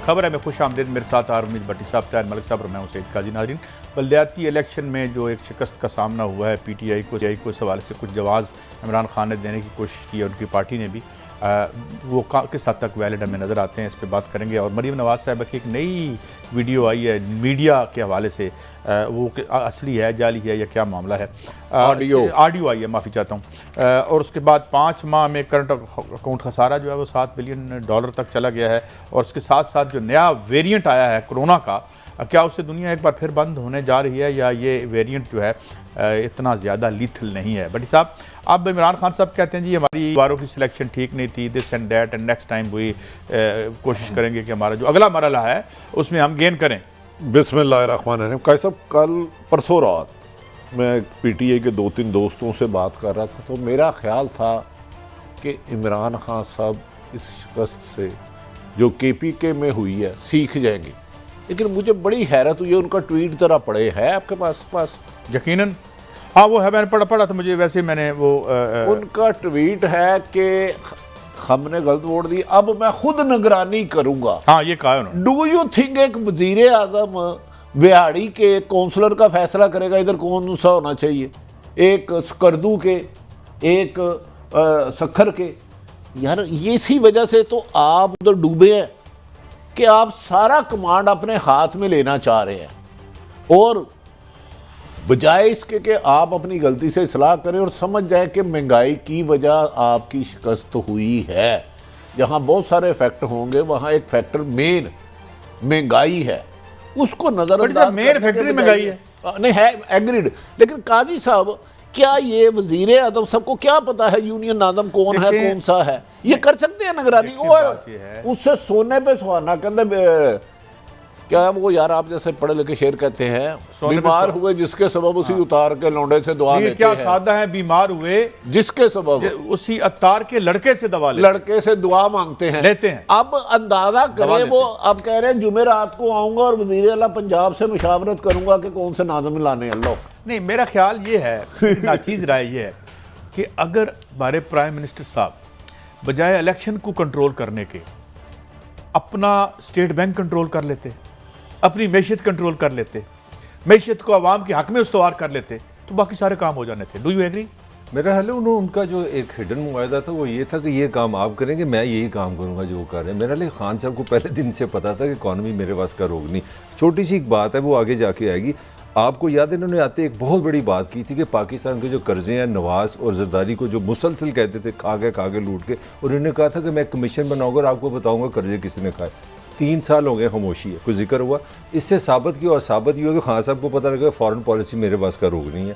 खबर है। मैं खुश आमदीद, मेरे साथ आरमीद भट्टी साहब, तैयार मलिक साहब और मैं हूं सईद काजी। नाज़रीन, बल्दियाती इलेक्शन में जो एक शिकस्त का सामना हुआ है पीटीआई को इस हवाले से कुछ जवाब इमरान खान ने देने की कोशिश की है, उनकी पार्टी ने भी, वो किस हद तक वैलिड हमें नज़र आते हैं, इस पर बात करेंगे। और मरीम नवाज़ साहब की एक नई वीडियो आई है मीडिया के हवाले से, वो असली है जाली है या क्या मामला है, ऑडियो आई है, माफ़ी चाहता हूँ। और उसके बाद 5 माह में करंट अकाउंट खसारा जो है वो $7 बिलियन तक चला गया है। और उसके साथ साथ जो नया वेरिएंट आया है कोरोना का, क्या उससे दुनिया एक बार फिर बंद होने जा रही है या ये वेरिएंट जो है इतना ज़्यादा लीथल नहीं है? बड़ी साहब, अब इमरान खान साहब कहते हैं जी हमारी वारों की सिलेक्शन ठीक नहीं थी, this and that, and next time वही कोशिश करेंगे कि हमारा जो अगला मरहला है उसमें हम गेन करें। बिस्मिल्लाहिर्रहमानिर्रहीम। कैसे कल परसों रात मैं पीटीआई के 2-3 दोस्तों से बात कर रहा था, तो मेरा ख्याल था कि इमरान खान साहब इस शिकस्त से जो केपीके में हुई है सीख जाएंगे। लेकिन मुझे बड़ी हैरत हुई, उनका ट्वीट ज़रा पड़े है आपके पास? यकीनन हाँ, वो है, मैंने पढ़ा था, मुझे वैसे मैंने वो उनका ट्वीट है कि हमने गलत वोट दी, अब मैं खुद निगरानी करूंगा। हाँ, ये कहा उन्होंने। डू यू थिंक एक वजीर आजम बिहाड़ी के काउंसलर का फैसला करेगा इधर कौन सा होना चाहिए, एक स्कर्दू के, एक सखर के? यार ये इसी वजह से तो आप उधर डूबे हैं कि आप सारा कमांड अपने हाथ में लेना चाह रहे हैं, और बजाय इसके कि आप अपनी गलती से इस्लाह करें और समझ जाए कि महंगाई की वजह आपकी शिकस्त हुई है। जहां बहुत सारे फैक्टर होंगे वहां एक फैक्टर मेन महंगाई है, उसको नजरअंदाज। मेन फैक्टर महंगाई है नहीं है, एग्रीड। लेकिन काजी साहब, क्या ये वजीर आजम सबको क्या पता है यूनियन नादम कौन है कौन सा है? ये कर सकते हैं निगरानी? उससे सोने पे सुहाना कहते क्या वो, यार आप जैसे पढ़े लिखे शेर कहते हैं, बीमार हुए जिसके सबब उसी उतार के लौंडे से दुआ लेते क्या हैं। सादा है, बीमार हुए जिसके सबब उसी अत्तार के लड़के से दवा लड़के से दुआ मांगते हैं, लेते हैं। अब अंदाजा करें, वो अब कह रहे हैं जुमेरात को आऊंगा और वजीर आला पंजाब से मुशावरत करूंगा कि कौन से नाज़िम लाने। अल्लाह नहीं, मेरा ख्याल ये है, नाचीज राय ये है कि अगर हमारे प्राइम मिनिस्टर साहब बजाय इलेक्शन को कंट्रोल करने के अपना स्टेट बैंक कंट्रोल कर लेते, अपनी मैशियत कंट्रोल कर लेते, मैशियत को आवाम के हक में उस्तवार कर लेते, तो बाकी सारे काम हो जाने थे। Do you agree? मेरा ख्याल है उनका जो एक हिडन मुआहदा था वो ये था कि ये काम आप करेंगे, मैं यही काम करूंगा जो कर रहे हैं। मेरा लिए खान साहब को पहले दिन से पता था कि इकॉनमी मेरे पास का रोग नहीं। छोटी सी एक बात है, वो आगे जाके आएगी। आपको याद है इन्होंने आते एक बहुत बड़ी बात की थी कि पाकिस्तान के जो कर्जे हैं नवाज और जरदारी को जो मुसलसल कहते थे खा के लूट के, और इन्होंने कहा था कि मैं कमीशन बनाऊंगा और आपको बताऊंगा कर्जे किसने खाए। 3 साल हो गए, खामोशी है, कोई जिक्र हुआ। इससे साबित किया, और साबित ये कि खान साहब को पता लगा फॉरेन पॉलिसी मेरे पास का रोग नहीं है,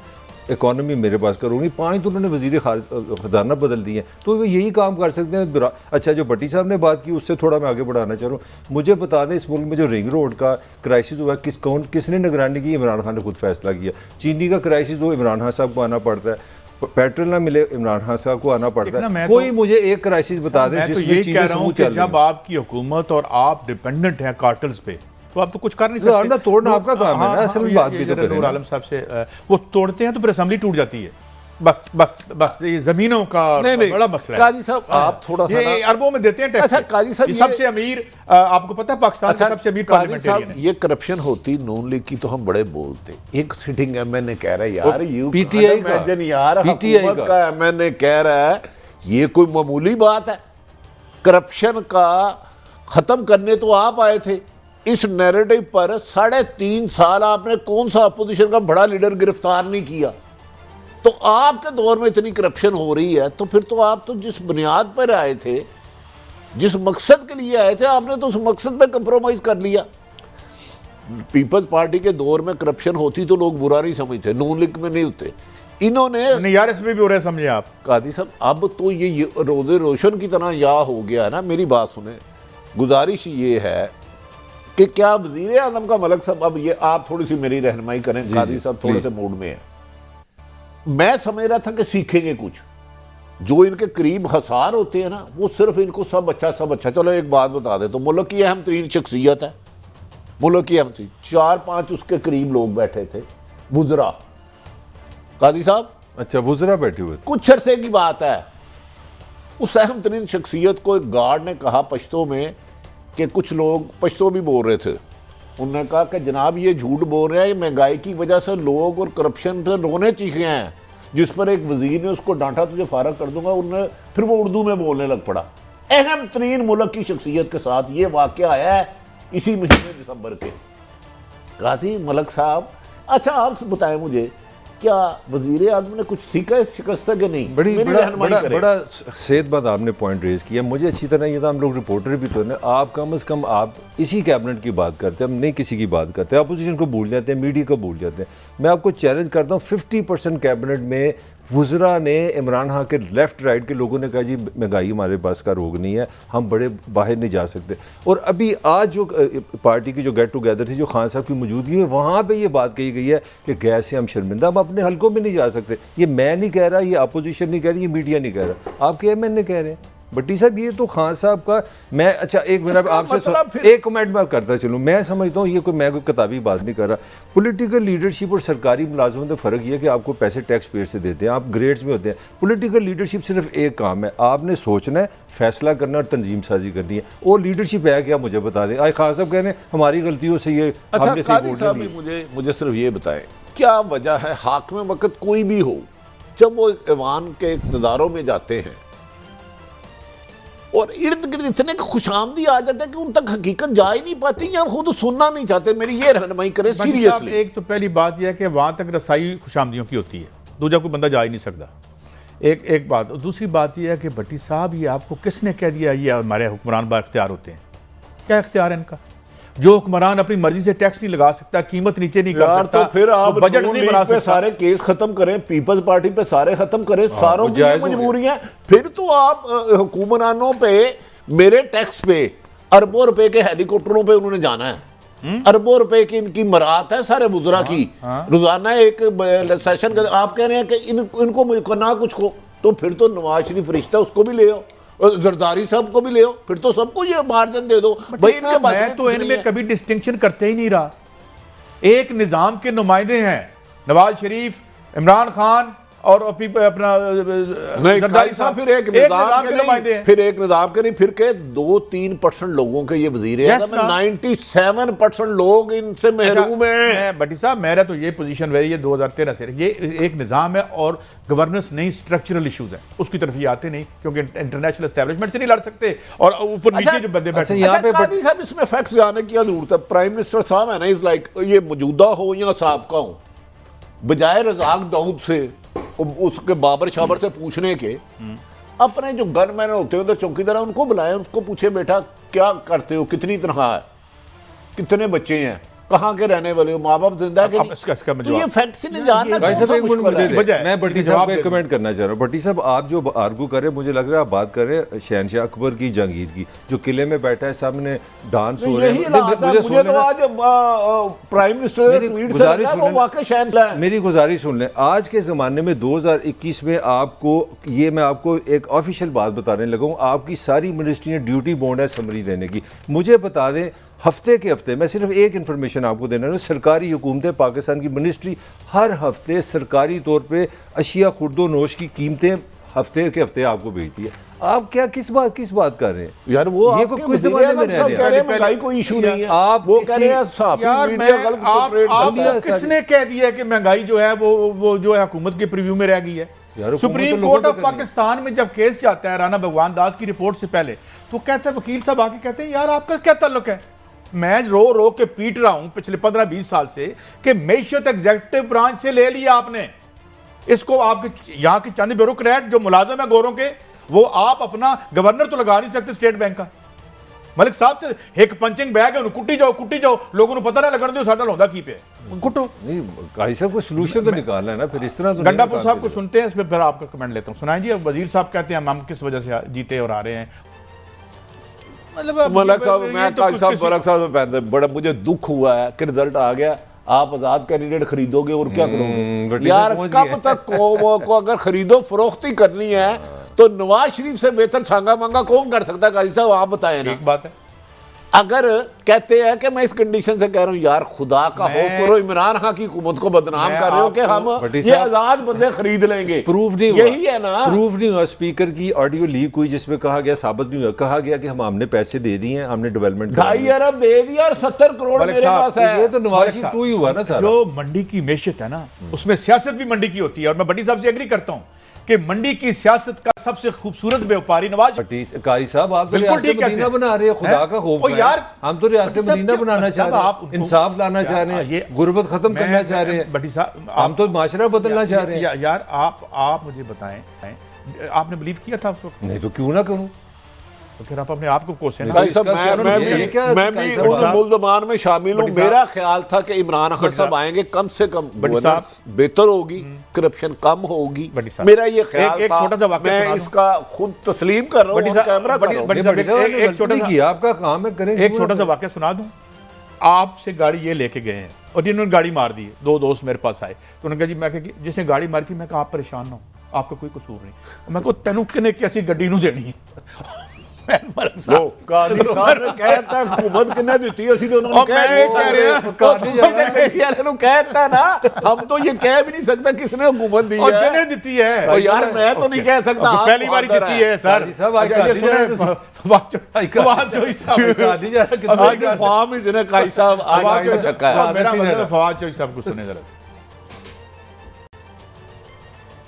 इकॉनमी मेरे पास का रोग नहीं। 5 तो उन्होंने वजीर खजाना बदल दिए, तो वो यही काम कर सकते हैं। अच्छा, जो भट्टी साहब ने बात की उससे थोड़ा मैं आगे बढ़ाना चाह रहा हूँ। मुझे बता दें, इस मुल्क में जो रिंग रोड का क्राइसिस हुआ, किसने निगरानी की? इमरान खान ने खुद फैसला किया। चीनी का क्राइसिस हो, इमरान खान साहब को आना पड़ता है। पेट्रोल ना मिले, इमरान खान साहब को आना पड़ता है। कोई मुझे एक क्राइसिस बता दें जिसमें चीजें समूह चल रही हैं। जब आपकी हुकूमत और आप डिपेंडेंट हैं कार्टल्स पे, तो आप तो कुछ कर नहीं सकते। तोड़ना आपका काम है ना, असल बात भी तो करें। नूर आलम साहब से वो तोड़ते हैं तो फिर असेंबली टूट जाती है। बस ये जमीनों का बड़ा मसला है। काजी साहब, आप थोड़ा सा ये अरबों में देते हैं टैक्स। अच्छा काजी साहब, सबसे अमीर, आपको पता है पाकिस्तान का सबसे अमीर पार्लियामेंटेरियन है। ये करप्शन होती नून लीग की तो हम बड़े बोलते। एक सिटिंग एमएनए कह रहा है, यार यू पीटीआई का एमएनए कह रहा है, ये कोई मामूली बात है? करप्शन का खत्म करने तो आप आए थे। इस नैरेटिव पर 3.5 साल आपने कौन सा अपोजिशन का बड़ा लीडर गिरफ्तार नहीं किया? तो आपके दौर में इतनी करप्शन हो रही है, तो फिर तो आप तो जिस बुनियाद पर आए थे, जिस मकसद के लिए आए थे, आपने तो उस मकसद पे कंप्रोमाइज कर लिया। पीपल्स पार्टी के दौर में करप्शन होती तो लोग बुरा नहीं समझते, नून लीग में नहीं होते। इन्होंने यार इसमें भी हो रहा है, समझे आप कादी साहब, अब तो ये रोजे रोशन की तरह या हो गया है ना। मेरी बात सुने, गुजारिश ये है कि क्या वजीर आजम का मलिक साहब, अब ये आप थोड़ी सी मेरी रहनुमाई करें, कादी साहब थोड़े से मूड में है। मैं समझ रहा था कि सीखेंगे कुछ। जो इनके करीब हसार होते हैं ना, वो सिर्फ इनको सब अच्छा। चलो एक बात बता दे, तो मुल्क की अहम तरीन शख्सियत है, मुल्क की अहम तरीन 4-5 उसके करीब लोग बैठे थे, वुज़रा। कादी साहब, अच्छा वुज़रा बैठे हुए, कुछ अरसे की बात है। उस अहम तरीन शख्सियत को एक गार्ड ने कहा पश्तो में कि कुछ लोग पश्तो भी बोल रहे थे, उन्होंने कहा कि जनाब ये झूठ बोल रहे हैं, महंगाई की वजह से लोग और करप्शन से रोने चीखे हैं। जिस पर एक वजीर ने उसको डांटा, तुझे फारग कर दूंगा, उन्होंने फिर वो उर्दू में बोलने लग पड़ा। अहम तरीन मुल्क की शख्सियत के साथ ये वाक़या आया है इसी महीने दिसंबर के। कहा थी मलक साहब, अच्छा आप बताएं मुझे, क्या वजीर आज़म ने कुछ सीखा इस शिकस्त के नहीं? मेरी रहनुमाई करें। बड़ा सेहतमंद आपने पॉइंट रेज किया। मुझे अच्छी तरह ये था, हम लोग रिपोर्टर भी तो हैं, आप कम से कम आप इसी कैबिनेट की बात करते हैं, हम नहीं किसी की बात करते हैं, अपोजिशन को भूल जाते हैं, मीडिया को भूल जाते हैं। मैं आपको चैलेंज करता हूँ, 50% कैबिनेट में वुज़रा ने, इमरान खान के लेफ्ट राइट के लोगों ने कहा जी महंगाई हमारे पास का रोग नहीं है, हम बड़े बाहर नहीं जा सकते। और अभी आज जो पार्टी की जो गेट टुगेदर थी, जो खान साहब की मौजूदगी में, वहाँ पे ये बात कही गई है कि गैस से हम शर्मिंदा, हम अपने हलकों में नहीं जा सकते। ये मैं नहीं कह रहा, ये अपोजिशन नहीं कह रही, ये मीडिया नहीं कह रहा, आपके एमएनए कह रहे हैं। भट्टी साहब ये तो खान साहब का, मैं अच्छा एक मिनट आपसे एक कमेंट मैं करता चलूँ। मैं समझता हूँ ये मैं कोई किताबी बात नहीं कर रहा। पॉलिटिकल लीडरशिप और सरकारी मुलाजमत में फ़र्क ये है कि आपको पैसे टैक्स पेयर से देते हैं, आप ग्रेड्स में होते हैं। पॉलिटिकल लीडरशिप सिर्फ एक काम है, आपने सोचना है, फैसला करना और तंजीम साजी करनी है। वो लीडरशिप है क्या, मुझे बता दें। आज खान साहब कह रहे हैं हमारी गलतियों से ये हमने सही वोट नहीं दिए। मुझे सिर्फ ये बताएं, क्या वजह है हाकिम वक्त कोई भी हो, जब वो ऐवान के इक़्तिदारों में जाते हैं और इर्द गिर्द इतने खुशामदी आ जाते हैं कि उन तक हकीकत जा ही नहीं पाती या खुद सुनना नहीं चाहते। मेरी ये रहनुमाई करें सीरियसली। एक तो पहली बात यह है कि वहाँ तक रसाई खुशामदियों की होती है, दूसरा कोई बंदा जा ही नहीं सकता। एक बात। दूसरी बात यह है कि भट्टी साहब ये आपको किसने कह दिया ये हमारे हुक्मरान बाख्तियार होते हैं? क्या इख्तियार है इनका? जो हुक्मरान अपनी मर्जी से टैक्स नहीं लगा सकता, कीमत नीचे नहीं कर सकता, तो फिर आप बजट नहीं बना सकता, सारे केस खत्म करें, पीपल्स पार्टी पे सारे खत्म करें, सारों की मजबूरियां। फिर तो आप हुक्मरानों पे, मेरे टैक्स पे अरबों रुपए के हेलीकॉप्टरों पे उन्होंने जाना है, अरबों रुपए की इनकी मरात है सारे वुज़रा की, रोजाना एक सेशन। आप कह रहे हैं कि इनको ना कुछ को, तो फिर तो नवाज शरीफ रिश्ता उसको भी ले आओ, जरदारी साहब को भी ले आओ, फिर तो सबको ये मार्जिन दे दो भाई। इनके पास मैं तो इनमें कभी डिस्टिंक्शन करते ही नहीं रहा। एक निजाम के नुमाइंदे हैं नवाज शरीफ, इमरान खान और अपना जरदारी साहब, फिर एक निजाम के नुमाइंदे हैं, फिर एक निजाम के नहीं, फिर के 2-3% लोगों के ये वजीर आज़म, 97% लोग इनसे महरूम हैं। भट्टी साहब मेरा तो ये पोजीशन रही है 2013 से, ये एक निजाम है और गवर्नेंस नहीं, स्ट्रक्चरल इश्यूज है, उसकी तरफ ये आते नहीं, क्योंकि इंटरनेशनल एस्टैब्लिशमेंट से नहीं लड़ सकते और ऊपर नीचे जो बंदे बैठे यहाँ पे साहब इसमें फैक्ट्स जाने की जरूरत है। प्राइम मिनिस्टर साहब है ना, इज लाइक ये मौजूदा हो या साबका हो, बजाय रज़ाक दाऊद से उसके बाबर शाबर से पूछने के, अपने जो गनमैन होते हैं, चौकीदार, उनको बुलाएं, उनको पूछे बेटा क्या करते हो, कितनी तनख्वाह है, कितने बच्चे हैं, कहाँ के रहने वाले हो, माँ बाप जिंदा है कि नहीं? तो ये फैक्ट से नहीं जानना। मैं भट्टी साहब को कमेंट करना चाह रहा हूँ। भट्टी साहब आप जो आर्गू कर रहे हैं, मुझे लग रहा है आप बात कर रहे हैं शहनशाह अकबर की, जहांगीर की, जो किले में बैठा है, सामने डांस हो रहे हैं। मुझे तो आज प्राइम मिनिस्टर मेरी गुजारिश सुन लें। आज के ज़माने में 2021 में आपको ये, मैं आपको एक ऑफिशियल बात बताने लगा हूँ, आपकी सारी मिनिस्ट्रियाँ ड्यूटी बॉन्ड है समरी देने की। मुझे बता दें, हफ्ते के हफ्ते, मैं सिर्फ एक इन्फॉर्मेशन आपको देना हूँ, सरकारी हुकूमतें, पाकिस्तान की मिनिस्ट्री हर हफ्ते सरकारी तौर पे अशिया खुर्दो नोश की कीमतें हफ्ते के हफ्ते आपको भेजती है। आप क्या किस बात कर रहे हैं यार? वो ये कोई ज़माने में रह रहे हैं, महंगाई कोई इशू नहीं है। आप वो कह रहे हैं किसने कह दिया कि महंगाई जो है वो जो है हुकूमत के प्रीव्यू में रह गई है? सुप्रीम कोर्ट ऑफ पाकिस्तान में जब केस जाता है राना भगवान दास की रिपोर्ट से पहले, तो कहता है, वकील साहब आके कहते हैं यार आपका क्या ताल्लुक है? मैं रो के पीट रहा हूं पिछले 15-20 साल से कि मैशत एग्जीक्यूटिव ब्रांच से ले लिया आपने इसको, आपके यहां के चंद ब्यूरोक्रेट जो मुलाजिम है गोरों के, वो आप अपना गवर्नर तो लगा नहीं सकते स्टेट बैंक का। मलिक साहब एक पंचिंग बैग है, कुट्टी जाओ, लोगों को पता ना लगन दो साडा लौंदा की पे कुटो नहीं। काजी साहब को सलूशन तो निकालना है ना, फिर इस तरह तो गंडापुर साहब को सुनते हैं, इसमें फिर आपका कमेंट लेता हूं। सुनाएं जी। वजीर साहब कहते हैं हम किस वजह से जीते और आ रहे हैं। मलक साहब, मैं काजी साहब मलक साहब बड़ा मुझे दुख हुआ है कि रिजल्ट आ गया, आप आजाद कैंडिडेट खरीदोगे और क्या करोगे यार? कब तक को अगर खरीदो फरोख्ती करनी है तो नवाज शरीफ से बेहतर छांगा मांगा कौन कर सकता है? काजी साहब आप बताएं ना। एक बात है, अगर कहते हैं कि मैं इस कंडीशन से कह रहा हूं यार खुदा का खौफ करो, इमरान खान की हुकूमत को बदनाम कर रहे हो कि हम ये आजाद बंदे खरीद लेंगे, प्रूफ नहीं यही है ना। प्रूफ नहीं हुआ, स्पीकर की ऑडियो लीक हुई जिसमें कहा गया, साबित नहीं हुआ, कहा गया कि हमने पैसे दे दिए हैं, हमने डेवलपमेंट 2.5 अरब दे दिया और 70 करोड़ मेरे पास है। ये तो नवाज शरीफ टू ही हुआ ना सारा। जो मंडी की मैशत है ना, उसमें सियासत भी मंडी की होती है। और मैं भट्टी साहब से एग्री करता हूँ कि मंडी की सियासत का सबसे खूबसूरत व्यापारी नवाज। काई साहब आप तो बिल्कुल रियासत ठीक कहते मदीना हैं। बना रहे हैं, खुदा का खौफ ओ है। यार, हम तो रियासत भट्टी साहब मदीना क्यों- बनाना चाह साहब, रहे आप हैं, उनको- इंसाफ लाना चाह रहे ये हैं, गुर्बत खत्म करना चाह रहे हैं, भट्टी साहब हम तो माशरा बदलना चाह रहे हैं। यार आप मुझे बताएं, आपने बिलीव किया था उस वक्त? नहीं तो क्यों ना करूं। तो फिर आप अपने आप को क्वेश्चन भाई साहब, इसका क्या मैं ये क्या भी काई साहब उस मुल्ज़मान में शामिल हूँ। बड़ी साहब- मेरा ख्याल था कि इमरान खान साहब आएंगे, कम से कम बड़ी साहब- बेहतर होगी, करप्शन कम होगी, बड़ी साहब- मेरा ये ख्याल एक था। छोटा सा वाक़या सुना मैं दूं। इसका खुद तस्लीम कर रहा हूँ, बड़ी on साहब- कैमरा कर रहा हूँ। बड़ी साहब, एक छोटा सा- किया, आपका काम है, करें। एक छोटा सा वाक्य सुना दूं। आपसे गाड़ी ये लेके गए हैं और इन्होंने गाड़ी मार दी है। दो दोस्त मेरे पास आए तो उन्होंने कहा जी, मैं कहा जिसने गाड़ी मारी थी, मैं कहा आप परेशान ना हो, आपका कोई कसूर नहीं। मैं को तेनू किने कैसी गड्डी नू देनी है। वो कादी साहब ने कहता है हुकूमत किन्ने दित्ती है, ਅਸੀਂ तो उन्होंने और मैं ये कह रहा हूं, कहता ना, हम तो ये कह भी नहीं सकते किसने हुकूमत दी और है। किने देती है। और यार मैं तो नहीं कह सकता, आप पहली बार बहादुर देती है सर। काजी साहब, आज अच्छा, ये काजी सुने, जरा फवाद चौधरी साहब। कादी जरा कितना- आज फार्म इजने काई साहब आज फवाद का छक्का है। चौधरी- मेरा मतलब फवाद चौधरी साहब को सुने जरा।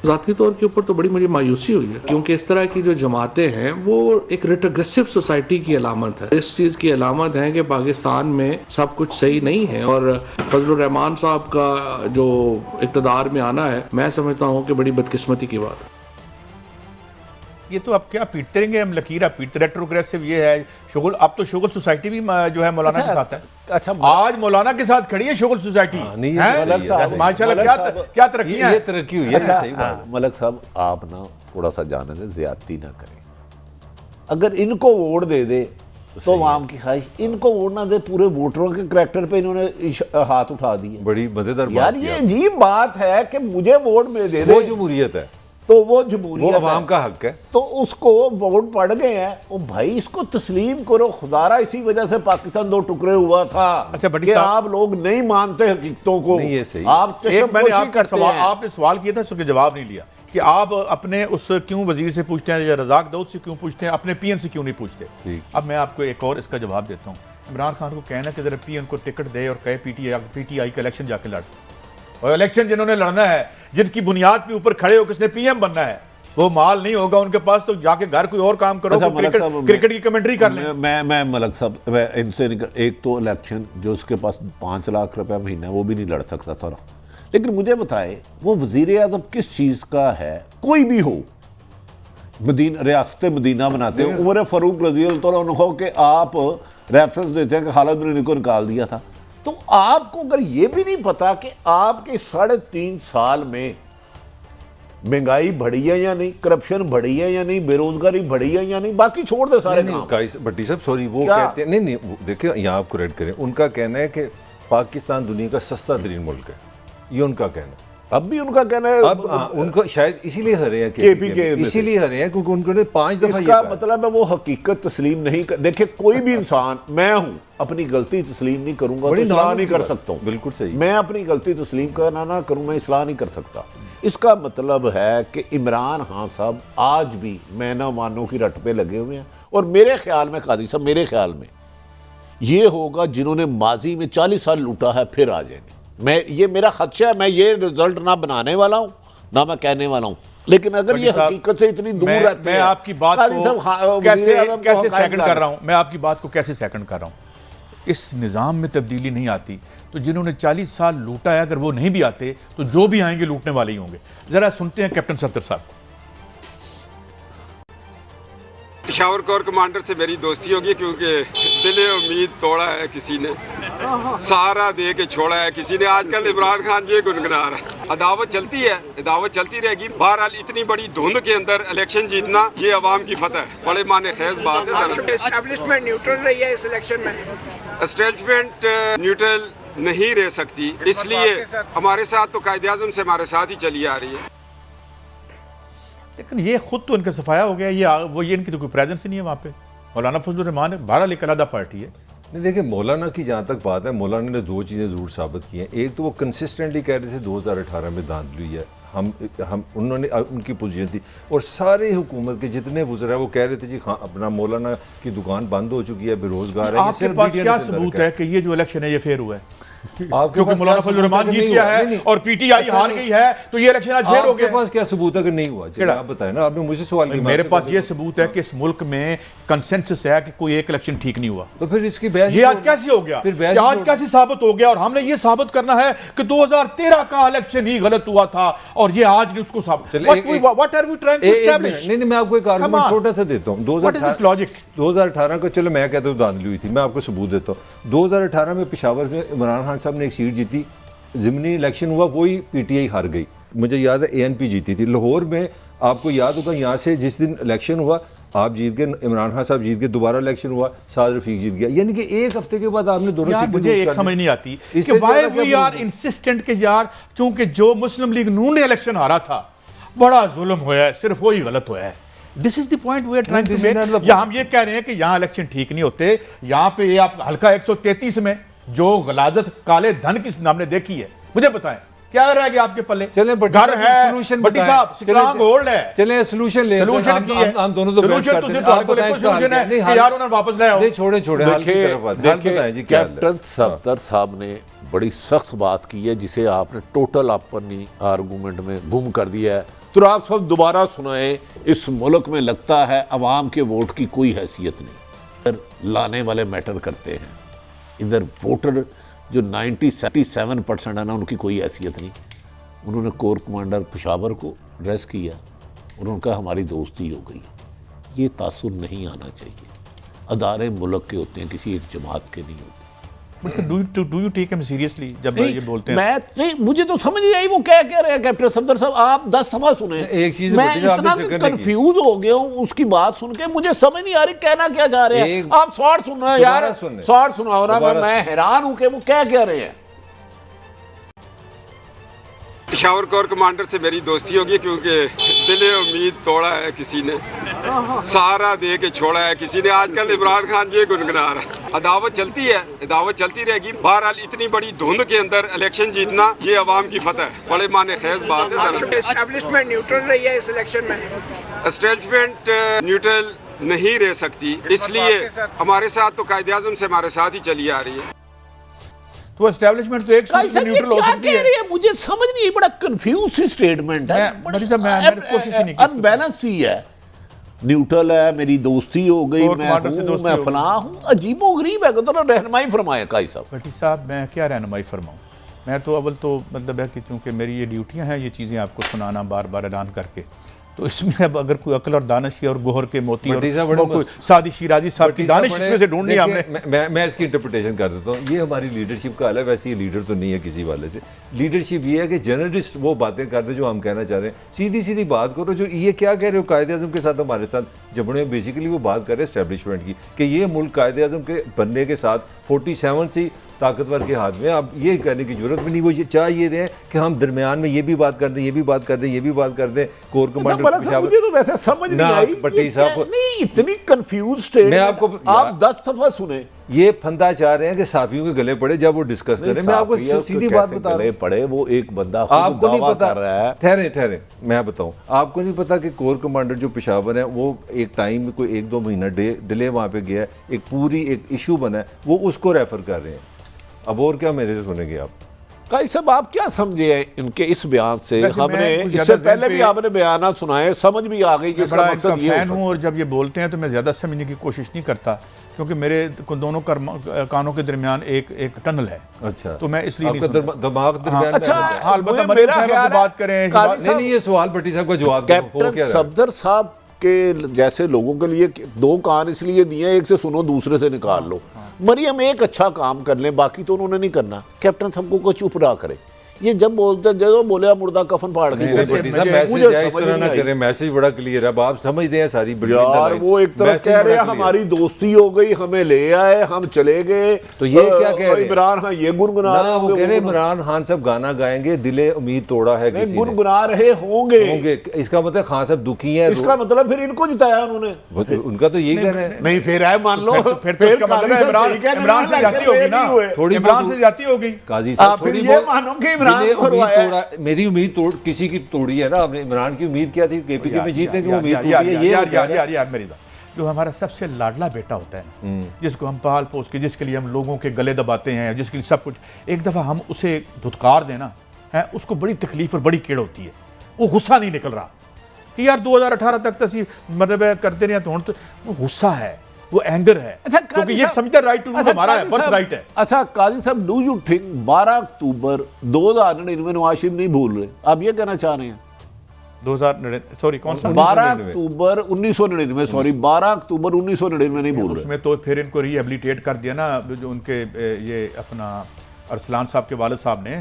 ज़ाती तौर के ऊपर तो बड़ी मुझे मायूसी हुई है, क्योंकि इस तरह की जो जमातें हैं वो एक रिट्रोग्रेसिव सोसाइटी की अलामत है। इस चीज़ की अलामत है कि पाकिस्तान में सब कुछ सही नहीं है। और फजलुर रहमान साहब का जो इक़्तिदार में आना है, मैं समझता हूँ कि बड़ी बदकिस्मती की बात है। ये तो अब क्या पीटते रहेंगे हम, लकीर पीटते। रेट्रोग्रेसिव ये है शुगल। अब तो शुगल सोसाइटी भी जो है मौलाना के साथ है। अच्छा, आज मौलाना के साथ खड़ी है शुगल सोसाइटी। नहीं, ये हैं? तो सही है, सही। माशाल्लाह, मलक साहब- क्या तरक्कियां ये हैं। तरक्की हुई है, अच्छा, सही बात है। मलक साहब आप ना थोड़ा सा जाने दें, ज्यादती ना करें। अगर इनको वोट दे दे तो आवाम की ख्वाहिश, इनको वोट ना दे, पूरे वोटरों के करैक्टर पे इन्होंने हाथ उठा दिए। बड़ी मजेदार यार बात ये किया। अजीब बात है कि मुझे वोट में दे वो दे जमहूरियत है, तो वो वो जमहूरियत अवाम है। का हक है। तो उसको वोट पड़ गए हैं, ओ भाई इसको तस्लीम करो। खुदारा इसी वजह से पाकिस्तान दो टुकड़े हुआ था। अच्छा, बड़ी कि साहब- आप लोग नहीं मानते हकीकतों को। नहीं, ये सही। आप एक मैंने चश्मपोशी आपका करते सवाल, हैं। आपने सवाल किया था, उसके जवाब नहीं लिया कि आप अपने उस क्यों वजीर से पूछते हैं या रजाक दाऊद से क्यों पूछते हैं, अपने पीएन से क्यों नहीं पूछते। ठीक। अब मैं आपको एक और इसका जवाब देता हूँ। इमरान खान को कहना कि जरा पीएन को टिकट दे और कहे पीटीआई का इलेक्शन जाके लड़। और इलेक्शन जिन्होंने लड़ना है, जिनकी बुनियाद के ऊपर खड़े हो, किसने पीएम बनना है, वो माल नहीं होगा उनके पास, तो जाके घर कोई और काम करो। अच्छा, कोई मलक साहब, क्रिकेट की कमेंट्री कर लें। मैं मलक साहब, मैं इनसे नहीं एक तो इलेक्शन जो उसके पास 5 लाख रुपया महीना वो भी नहीं लड़ सकता था। लेकिन मुझे बताए वो वजीर आज़म किस चीज़ का है, कोई भी हो, रियासत मदीना बनाते हो, उमर फ़ारूक रज़ी अल्लाह अन्हु हो कि आप रेफरेंस देते हैं कि खालिद बिन वलीद को निकाल दिया था। तो आपको अगर ये भी नहीं पता कि आपके 3.5 साल में महंगाई बढ़ी है या नहीं, करप्शन बढ़ी है या नहीं, बेरोजगारी बढ़ी है या नहीं, बाकी छोड़ दे सारे काम। भट्टी साहब सॉरी, वो क्या? कहते हैं नहीं नहीं, देखिए यहाँ आप करेक्ट करें, उनका कहना है कि पाकिस्तान दुनिया का सस्ता तरीन मुल्क है, ये उनका कहना है। अब भी उनका कहना है। अब उनको शायद इसीलिए हरे हैं KPK में से। इसीलिए हरे हैं क्योंकि उन्होंने 5 दफा ये इसका कहा। मतलब है वो हकीकत तस्लीम नहीं कर। देखिए कोई भी इंसान, मैं हूं, अपनी गलती तस्लीम नहीं करूंगा तो बड़ी इस्लाह नॉर्मल नहीं सी कर बात। सकता हूं। बिल्कुल सही। मैं अपनी गलती तस्लीम करना ना करूं, मैं इस्लाह नहीं कर सकता। इसका मतलब है कि इमरान खान साहब आज भी मैना मानो की रट पे लगे हुए हैं। और मेरे ख्याल में काजी साहब, मेरे ख्याल में ये होगा जिन्होंने माजी में 40 साल लूटा है फिर आ जाएंगे। ये मेरा खदशा है। मैं ये रिजल्ट ना बनाने वाला हूं ना मैं कहने वाला हूं, लेकिन अगर ये हकीकत से इतनी दूर रहते मैं हैं। आपकी बात काजी को साहब, कैसे वज़ीर आज़म को कैसे हक़ाइक़ सेकंड कर रहा हूं, मैं आपकी बात को कैसे सेकंड कर रहा हूं। इस निज़ाम में तब्दीली नहीं आती तो जिन्होंने 40 साल लूटा है, अगर वो नहीं भी आते तो जो भी आएंगे लूटने वाले ही होंगे। जरा सुनते हैं कैप्टन सफ्दर साहब को। पेशावर कोर कमांडर से मेरी दोस्ती होगी क्योंकि दिले उम्मीद तोड़ा है किसी ने, सहारा दे के छोड़ा है किसी ने। आजकल इमरान खान ये गुनगुना रहा है। अदावत चलती है, अदावत चलती रहेगी। बहरहाल इतनी बड़ी धुंध के अंदर इलेक्शन जीतना ये अवाम की फतह है। बड़े माने खेज बात है। एस्टैब्लिशमेंट न्यूट्रल रही है इस इलेक्शन में। एस्टेब्लिशमेंट न्यूट्रल नहीं रह सकती, इसलिए हमारे साथ तो कायदे आज़म से हमारे साथ ही चली आ रही है। लेकिन ये खुद तो इनका सफाया हो गया। ये इनकी तो कोई प्रेजेंस ही नहीं है वहाँ पे। मौलाना फजलुर रहमान है, बहरहाल एक अलग पार्टी है, नहीं देखिए, मौलाना की जहाँ तक बात है, मौलाना ने दो चीज़ें ज़रूर साबित की हैं। एक तो वो कंसिस्टेंटली कह रहे थे 2018 में धांधली है, हम उन्होंने उनकी पोजीशन थी, और सारे हुकूमत के जितने वज़रा वो कह रहे थे जी हाँ अपना मौलाना की दुकान बंद हो चुकी है, बेरोजगार है। आपके पास क्या सबूत है कि ये जो इलेक्शन है ये फेयर हुआ है? आपके क्योंकि पास मौलाना क्या फजल सबूत रहमान कि जीत नहीं गया हुआ? है नहीं, और पीटीआई हार गई है, तो ये इलेक्शन आज फेयर हो आपके गया। पास क्या सबूत है कि नहीं हुआ? चलिए आप बताएं ना, आपने मुझे सवाल किया। मेरे पास ये सबूत है कि इस मुल्क में कंसेंसस है कि कोई एक इलेक्शन ठीक नहीं हुआ। तो फिर इसकी बहस ये आज कैसे हो गया? फिर ये बहस आज कैसे साबित हो गया? और हमने ये साबित करना है कि 2013 का इलेक्शन ही गलत हुआ था और ये आज ने उसको साबित। What are we trying to establish? नहीं, मैं आपको एक आर्गुमेंट छोटा सा देता हूँ। 2018 को, चलो मैं कहता हूँ धांधली हुई थी, मैं आपको सबूत देता हूँ। 2018 में पेशावर में इमरान खान साहब ने एक सीट जीती, ज़िमनी इलेक्शन हुआ, वही पीटीआई हार गई। मुझे याद है एएनपी जीती थी। लाहौर में आपको याद होगा, यहाँ से जिस दिन इलेक्शन हुआ आप जीत गए, इमरान खान साहब जीत गए, दोबारा इलेक्शन हुआ, साद रफीक जीत गया। यानी कि एक हफ्ते के बाद आपने दोनों सीटें मुझे एक समझ नहीं आती कि व्हाई वी आर इंसिस्टेंट के यार, क्योंकि जो मुस्लिम लीग नून ने इलेक्शन हारा था बड़ा जुल्म हुआ है, सिर्फ वही गलत हुआ है। This is the point we are trying to make. या हम ये कह रहे हैं कि यहाँ इलेक्शन ठीक नहीं होते, यहाँ पे ये आप हल्का 133 में जो गलाजत काले धन की हमने देखी है, मुझे बताएं क्या रह गया आपके पल्ले? चले घर है, बट्टी साहब स्ट्रांग होल्ड है, चले सोल्यूशन ले, सोल्यूशन की है। हम दोनों तो बहस करते हैं। आप बताएं इसका हल क्या है? नहीं यार उन्हें वापस ले आओ। नहीं छोड़े हाल की तरफ आते हैं। बताएं जी क्या हाल है? कैप्टन सफदर साहब ने बड़ी सख्त बात की है, जिसे आपने टोटल अपनी आर्गूमेंट में गुम कर दिया है। तो आप सब दोबारा सुनाएं। इस मुल्क में लगता है अवाम के वोट की कोई हैसियत नहीं, इधर लाने वाले मैटर करते हैं। इधर वोटर जो 97% है ना, उनकी कोई हैसियत नहीं। उन्होंने कोर कमांडर पेशावर को एड्रेस किया और उनका हमारी दोस्ती हो गई। ये तासुर नहीं आना चाहिए। अदारे मुल्क के होते हैं, किसी एक जमात के नहीं होते। Do you take him seriously जब ये बोलते हैं? मैं नहीं, मुझे तो समझ नहीं आई वो क्या कह रहे हैं कैप्टन सफदर साहब। आप 10 दफा सुने, एक चीज मैं इतना कंफ्यूज हो गया हूँ उसकी बात सुन के, मुझे समझ नहीं आ रही कहना क्या चाह रहे हैं। आप शॉर्ट सुन रहे हैं यार, शॉर्ट सुनाओ ना। मैं हैरान हूँ कि वो क्या कह रहे हैं। पेशावर कोर कमांडर से मेरी दोस्ती होगी, क्योंकि दिले उम्मीद तोड़ा है किसी ने, सहारा दे के छोड़ा है किसी ने। आजकल इमरान खान ये गुनगुना रहा है। अदावत चलती है, अदावत चलती रहेगी। बहरहाल इतनी बड़ी धुंध के अंदर इलेक्शन जीतना ये अवाम की फतह है। बड़े माने खेज बात है। एस्टैब्लिशमेंट न्यूट्रल रही है इस इलेक्शन में। एस्टैब्लिशमेंट न्यूट्रल नहीं रह सकती, इसलिए हमारे साथ तो कायदे आज़म से हमारे साथ ही चली आ रही है। तो एस्टैब्लिशमेंट तो एक न्यूट्रल हो सकती है। मुझे समझ नहीं, बड़ा कंफ्यूज सी स्टेटमेंट है, अनबैलेंस ही है। न्यूट्रल है, मेरी दोस्ती हो गई, मैं फलां हूं, अजीबोगरीब है। तो रहनुमाई फरमाए काई साहब। भट्टी साहब मैं क्या रहनुमाई फरमाऊं? मैं तो अव्वल तो मतलब है कि चूंकि मेरी ये ड्यूटियां हैं ये चीज़ें आपको सुनाना बार बार ऐलान करके, तो इसमें अब अगर कोई अकल और दानिश और गोहर के मोती और कोई सादी शिराजी साहब की दानिश इसमें से ढूंढनी हमने। मैं इसकी इंटरप्रिटेशन कर देता हूँ। ये हमारी लीडरशिप का हाल है। वैसे ये लीडर तो नहीं है किसी वाले से। लीडरशिप ये है कि जर्नलिस्ट वो बातें करते जो हम कहना चाह रहे हैं, सीधी सीधी बात करो। जो ये क्या कह रहे हो कायदे आज़म के साथ हमारे साथ जबड़े, बेसिकली वो बात कर रहे हैं एस्टैब्लिशमेंट की कि ये मुल्क कायदे आज़म के बनने के साथ 47 से ताकतवर के हाथ में। अब ये कहने की जरूरत भी नहीं। वो ये चाह ये रहे हैं कि हम दरमियान में ये भी बात कर दें, ये भी बात कर दें, ये भी बात कर दें। कोर कमांडर मुझे तो वैसे समझ नहीं आई भट्टी साहब, नहीं इतनी कंफ्यूज स्टेट। मैं आपको आप 10 दफा सुने। ये फंदा चाह रहे हैं कि साफियों के गले पड़े जब वो डिस्कस करें। मैं आपको सीधी बात बता रहा हूं, पड़े वो एक बंदा आपको नहीं पता कर रहा है। ठहरे मैं बताऊं, आपको नहीं पता कि कोर कमांडर जो पेशावर है वो एक टाइम में कोई 1-2 महीना डिले वहां पे गया है, एक पूरी एक इशू बना है, वो उसको रेफर कर रहे हैं। अब और क्या मेरे से सुनेंगे आप? काई साहब आप क्या समझे इनके इस बयान से? हमने इससे पहले भी आपने बयान सुनाए, समझ भी आ गई कि इसका मकसद ये है। और जब ये बोलते हैं तो मैं ज्यादा समझने की कोशिश नहीं करता, क्योंकि मेरे दोनों कानों के दरमियान एक टनल है। अच्छा, तो मैं इसलिए दिमाग दरमियान। अच्छा, बात करें। नहीं, ये सवाल भट्टी साहब का जवाब कैप्टन सफदर साहब के जैसे लोगों के लिए 2 कान इसलिए दिए, एक से सुनो दूसरे से निकाल लो। मरियम एक अच्छा काम कर ले, बाकी तो उन्होंने नहीं करना। कैप्टन सबको को चुप रहा करे। ये जब बोलते हैं जो बोले मुर्दा कफन फाड़ के नहीं, बोलते हैं। भट्टी साहब, मुझे मैसेज है, इस समझ तरह ना नहीं आई। करें, मैसेज बड़ा क्लियर है। अब आप समझ रहे हैं सारी बड़ी यार वो एक तरफ मैसेज कह रहे बड़ा हैं clear हमारी दोस्ती हो गई, हमें ले आए, हम चले गए, तो ये क्या कह रहे हैं? इमरान खान ये गुनगुना ना, रहे वो होंगे, कह रहे हैं इमरान खान साहब गाना गाएंगे, दिले उम्मीद तोड़ा है नहीं किसी ने, गुनगुना रहे होंगे। इसका मतलब खान साहब दुखी हैं, इसका मतलब फिर इनको जिताया उन्होंने। उनका तो यही कह रहे हैं। नहीं फिर है मान लो, फिर तो इसका मतलब है इमरान से जाती होगी ना, थोड़ी इमरान बहुत- से जाती होगी। काजी साहब फिर थोड़ी ये बहुत मानो कि इमरान दिले को उम्मीद हरवाया है। तोड़ा, मेरी उम्मीद तोड़ किसी की तोड़ी है ना आपने। इमरान की उम्मीद क्या थी, केपीके में जीतने की उम्मीद तोड़ी है, ये यार मेरी बात, जो हमारा सबसे लाडला बेटा होता है ना, जिसको हम पाल पोस के, जिसके लिए हम लोगों के गले दबाते हैं, जिसके लिए सब कुछ, एक दफ़ा हम उसे धुतकार देना है, उसको बड़ी तकलीफ और बड़ी कीड़ होती है। वो गुस्सा नहीं निकल रहा कि यार 2018 तक तो मतलब करते रहे, तो वो गुस्सा है, वो एंगर है, क्योंकि ये समझते राइट टू रूल हमारा है, बर्थ राइट है। अच्छा काजी साहब, डू यू थिंक 12 अक्टूबर 2099 नवाज शरीफ नहीं भूल रहे, आप ये कहना चाह रहे हैं? 2000 सॉरी कौन सा 12 अक्टूबर 1999, सॉरी 12 अक्टूबर 1999 नहीं भूल रहे। उसमें तो फिर इनको रिहेबिलिटेट कर दिया ना, जो उनके ये अपना अरसलान साहब के वालिद साहब ने,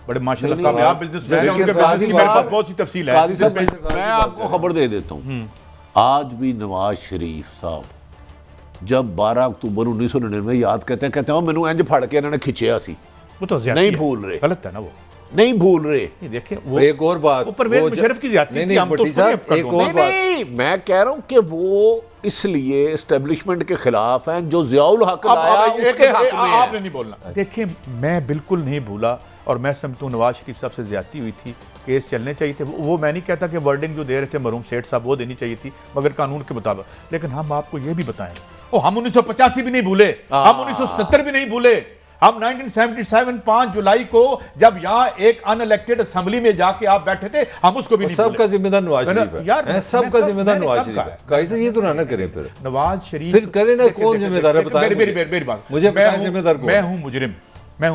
बड़े माशाल्लाह कामयाब बिजनेसमैन हैं, उनके बिजनेस की मेरे पास बहुत सी तफसील है। काजी साहब मैं आपको खबर दे देता हूँ, आज भी नवाज शरीफ साहब जब 12 अक्टूबर 1999 याद कहते हैं मैनू इंज फड़ के इन्होंने खिंचिया सी, वो तो ज्यादती नहीं है, भूल रहे, गलत है ना, वो नहीं भूल रहे। ये देखिए वो एक और बात, वो परवेज मुशर्रफ की ज्यादती थी, हम तो भट्टी उसको नहीं साहब, कर एक दूंगा। और बात, नहीं मैं कह रहा हूं कि वो इसलिए एस्टेब्लिशमेंट के खिलाफ हैं, जो जियाउल हक लाया उसके हक में आपने है। नहीं बोलना। देखिए मैं बिल्कुल नहीं भूला, और मैं समझता हूँ नवाज शरीफ साहब से ज्यादती हुई थी, केस चलने चाहिए थे, वो मैं नहीं कहता कि वर्डिंग जो दे रहे थे मरहूम सेठ साहब वो देनी चाहिए थी, मगर कानून के मुताबिक। लेकिन हम आपको ये भी बताएं, हम 1985 भी नहीं भूले, हम 1970 भी नहीं भूले, हम 1977 5 जुलाई को जब यहाँ एक अनइलेक्टेड असेंबली में जाके आप बैठे थे, हम उसको भी नहीं भूले। सबका जिम्मेदार नवाज शरीफ है यार, सबका मैं जिम्मेदार मैंने नवाज कब शरीफ कहा? है। काजी ये तो ना करें फिर नवाज शरीफ फिर करे ना, देखिए, कौन देखिए, जिम्मेदार है, देखिए, बताएं मेरी बात, मुझे मैं बताएं हूं- जिम्मेदार कौन मैं है? हूं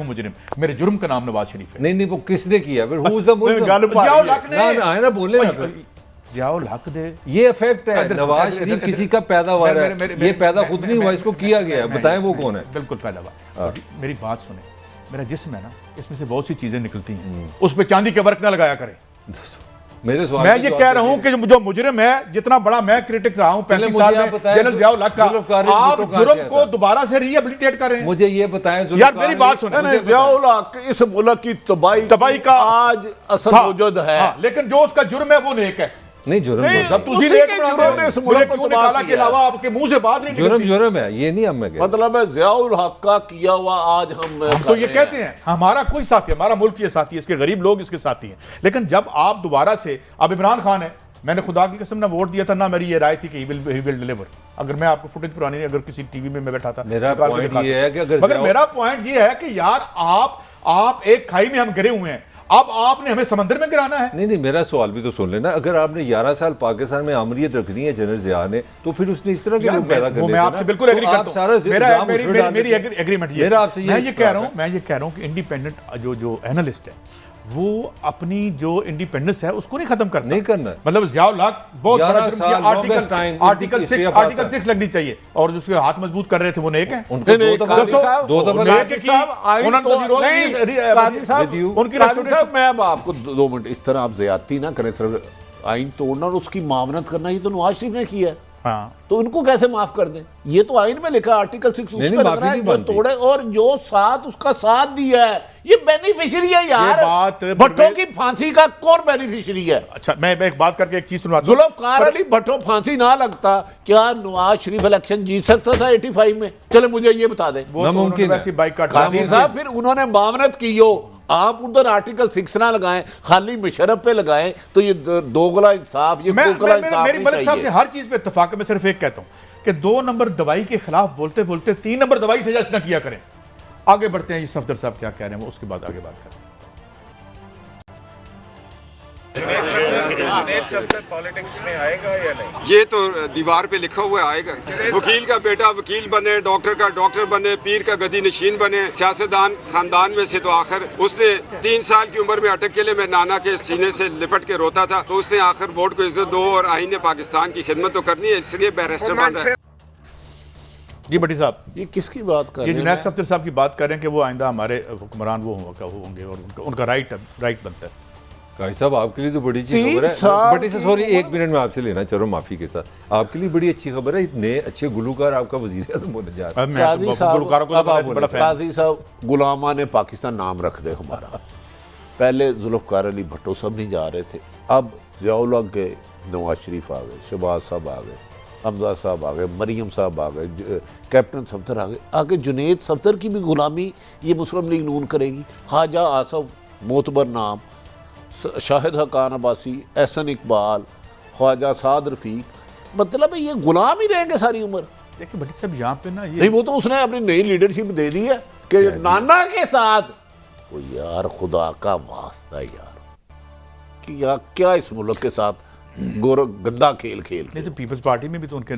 मुजरिम, मेरे जुर्म का नाम नवाज शरीफ है। नहीं वो किसने किया फिर, who's the mulzam? गल पा जियाउल रही है। हक ने ना आए ना बोले ना फिर। जियाउल हक दे ये इफेक्ट है, इधर- नवाज इधर- शरीफ इधर- किसी का पैदावार मेरे- मेरे- है, ये पैदा मैं- खुद मैं- नहीं हुआ, मैं- इसको किया गया है, नहीं, बताएं वो नहीं, कौन है। बिल्कुल पैदावार। मेरी बात सुने, मेरा जिस्म है ना, इसमें से बहुत सी चीजें निकलती हैं, उस पे चांदी के वर्क ना लगाया करें। मेरे सवाल मैं का ये जवाब कह रहा हूं दीजिए। कि जो मुजरिम है, जितना बड़ा मैं क्रिटिक रहा हूं 35 मुझे साल आप में बताएं, जनरल जियाउल हक का, जुल्फ़कार आप भुट्टो कहाँ से जुर्म को आता? दोबारा से रिहेबिलिटेट कर रहे हैं। मुझे ये बताएं यार जुल्फ़कार मेरी बात सुने, नहीं, जियाउल हक इस मुल्क की तबाही का आज असल था। मौजूद है। हाँ, लेकिन जो उसका जुर्म है वो नेक है। नहीं जुर्म नहीं, जुर्म- जब तुसी उसी नेक के बना जुर्म दे, ने इस मुझे मुल्क को क्यों तबाह निकाला के किया। अलावा आपके मुंह से बात नहीं जुर्म निकलती। जुर्म है, ये नहीं हम में मतलब है जियाउल हक का किया हुआ आज हम हम तो ये कहते हैं हमारा कोई साथी, हमारा मुल्क ये साथी है, इसके गरीब लोग इसके साथी हैं। लेकिन जब आप दोबारा से, अब इमरान खान है, मैंने खुदा की कसम ना वोट दिया था ना, मेरी ये राय थी कि ही विल डिलीवर। अगर मैं आपको फुटेज पुरानी नहीं, अगर किसी टीवी में मैं बैठा था, मेरा निकाल के पॉइंट दिखा ये दूं। है कि अगर मगर मेरा पॉइंट ये है कि यार आप एक खाई में हम गिरे हुए हैं, अब आपने हमें समंदर में गिराना है। नहीं मेरा सवाल भी तो सुन लेना। अगर आपने 11 साल पाकिस्तान में आमरीत रखनी है जनरल जिया ने, तो फिर उसने इस तरह के लोग पैदा करने मैं आपसे बिल्कुल एग्री करता हूं। मेरी एग्रीमेंट ये मेरा आपसे मैं ये कह रहा हूं कि इंडिपेंडेंट जो एनालिस्ट है वो अपनी जो इंडिपेंडेंस है उसको नहीं खत्म करना, नहीं करना। मतलब जियाउल हक बहुत बड़ा 11 जुर्म किया, साल longest time article history 6 of article Pakistan. 6 लगनी चाहिए, और जो उसके हाथ मजबूत कर रहे थे वो नेक हैं। उनको दो दफा दो दफा नेक की उन्होंने तो विरोध की, उनकी साहब मैं अब आपको 2 मिनट, इस तरह आप ज्यादती ना करें, सिर्फ आइन तोड़ना और उसकी मामनत करना ये तो नवाज शरीफ ने किया है, हाँ तो उनको कैसे माफ कर दें? ये तो आइन में लिखा आर्टिकल 6 नहीं, उसमें माफी लग रहा है नहीं जो बनती। तोड़े और जो साथ उसका साथ दिया है ये बेनिफिशियरी है यार। बात भट्टो की फांसी का कौन बेनिफिशियरी है? अच्छा मैं एक बात करके एक चीज सुनवाता हूं। जुल्फ़कार अली भट्टो फांसी ना लगता क्या नवाज शरीफ इलेक्शन जीत सकता था 85 में? चले मुझे ये बता दें। वो तो नामुमकिन उन्होंने है। वैसी बाइकाट कादी साहब फिर उन्होंने मामनत की हो, आप उधर आर्टिकल 6 ना लगाएं, खाली मुशर्रफ पे लगाएं, तो ये दोगला इंसाफ, ये खोखला इंसाफ मेरी नहीं मलिक साहब से चाहिए। हर चीज पे इत्तेफाक है। मैं सिर्फ एक कहता हूं कि 2 नंबर दवाई के खिलाफ बोलते बोलते 3 नंबर दवाई से जज न किया करें। आगे बढ़ते हैं, ये सफदर साहब क्या कह रहे हैं वो उसके बाद आगे बात करें। पॉलिटिक्स में आएगा या नहीं? ये तो दीवार पे लिखा हुआ आएगा। वकील का बेटा वकील बने, डॉक्टर का डॉक्टर बने, पीर का गदी नशीन बने, सियासतदान खानदान में से तो आखिर उसने 3 साल की उम्र में अटक के लिए मैं नाना के सीने से लिपट के रोता था, तो उसने आखिर वोट को इज्जत दो और आईन ने पाकिस्तान की खिदमत तो करनी है, इसलिए बैरिस्टर बंद है। जी भट्टी साहब, ये किसकी बात कर ये रहे जुनैद हैं? सफ्दर साहब की बात कर रहे हैं कि वो आइंदा हमारे हुक्मरान वो होंगे और उनका राइट बनता है। काजी साहब आपके लिए तो बड़ी अच्छी 3 खबर है। साल बट सॉरी, 1 मिनट में आपसे लेना चाह रहा हूँ माफी के साथ। आपके लिए बड़ी अच्छी खबर है, इतने अच्छे गुलूकार आपका वजीर आज़म होने जा रहा है। अब मैं काजी तो साहब, गुलकारों को अब आप तो बड़ा फैन। काजी साहब, गुलामा ने पाकिस्तान नाम रख दे हमारा। पहले जुल्फ़कार अली भट्टो साहब नहीं जा रहे थे, अब ज़ियाउल हक गए, नवाज शरीफ आ गए, शहबाज साहब आ गए, हमजा साहब आ गए, मरियम साहब आ गए, कैप्टन सफ्दर आ गए। आगे जुनैद सफ्दर की भी गुलामी ये मुस्लिम लीग नून करेगी। ख्वाजा आसफ मोतबर नाम, शाहिद हकान अब्बासी, एहसन इकबाल, ख्वाजा साद रफ़ीक, मतलब है ये गुलाम ही रहेंगे सारी उम्र। देखिए भट्टी साहब, यहाँ पे ना नहीं, ये वो तो उसने अपनी नई लीडरशिप दे दी है कि नाना के साथ। वो यार खुदा का वास्ता यार, कि यार क्या इस मुल्क के साथ गंदा खेल नहीं तो पीपल्स पार्टी में भी तो उनके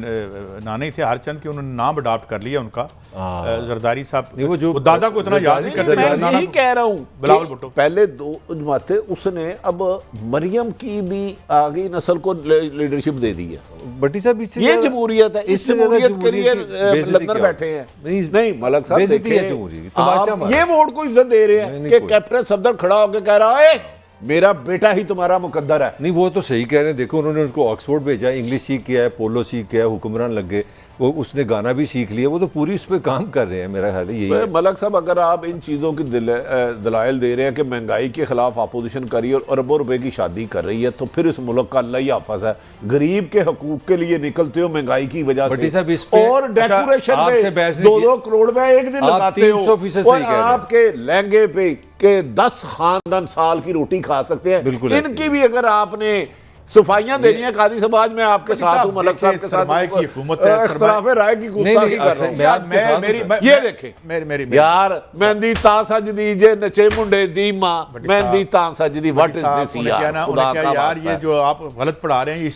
नाने ही थे हरचंद के, उन्होंने नाम अडॉप्ट कर लिया उनका। जरदारी साहब नहीं, वो दादा को इतना याद नहीं करते। मैं नाना यही कह रहा हूँ बिलावल कि भुट्टो। पहले 2 जमाते उसने, अब मरियम की भी आगे नस्ल को लीडरशिप दे दी है। बट्टी साहब इससे ये ज्यादा- जमहूरियत है, इस इससे ज्यादा जमहूरियत के लिए जमहूरियत की बेइज्जती लंदन क्या बैठे हैं। नहीं मलक साहब, बेइज्जती है देखिए, जमहूरियत की, तमाचा आप मारा। ये वोट को इज्जत दे रहे हैं नहीं, कि कोई- कैप्टन सफदर खड़ा होकर कह रहा है मेरा बेटा ही तुम्हारा मुकद्दर है। नहीं, वो तो सही कह रहे हैं। देखो, उन्होंने उसको ऑक्सफोर्ड भेजा, इंग्लिश सीख किया है, पोलो सीख किया है, हुक्मरान लग गए, वो उसने गाना भी सीख लिया, वो तो पूरी उस पर काम कर रहे हैं। मेरा ख्याल है यही है। मलक साहब, अगर आप इन चीज़ों की दलाइल दे रहे हैं कि महंगाई के खिलाफ अपोजिशन कर रही है और अरबों रुपए की शादी कर रही है, तो फिर इस मुल्क का अल्लाह ही हाफ़िज़ है। गरीब के हकूक के लिए निकलते हो महंगाई की वजह भट्टी से, साहब, इस पे और डेकोरेशन आपसे में बहस नहीं 2-2 करोड़ में एक दिन आप लगाते हो 300% और सही कह रहे हैं। आपके लहंगे पे के 10 खानदान साल की रोटी खा सकते हैं। बिल्कुल ऐसे इनकी ही। भी अगर आपने सफाइयां देनी है कादी साहब, आज मैं आपके साथ हूं, मलक साहब के साथ सरमाए की हुकूमत है, इख्तिलाफ राय की गुस्ताखी नहीं, कर रहा हूं। मैं आपके साथ हूं। ये देखें मेरी यार, मेहंदी तां सजदी जे नचे मुंडे दी मां, मेहंदी तां सजदी, व्हाट इज दिस यार, खुदा का यार, ये जो आप गलत पढ़ा रहे हैं, ये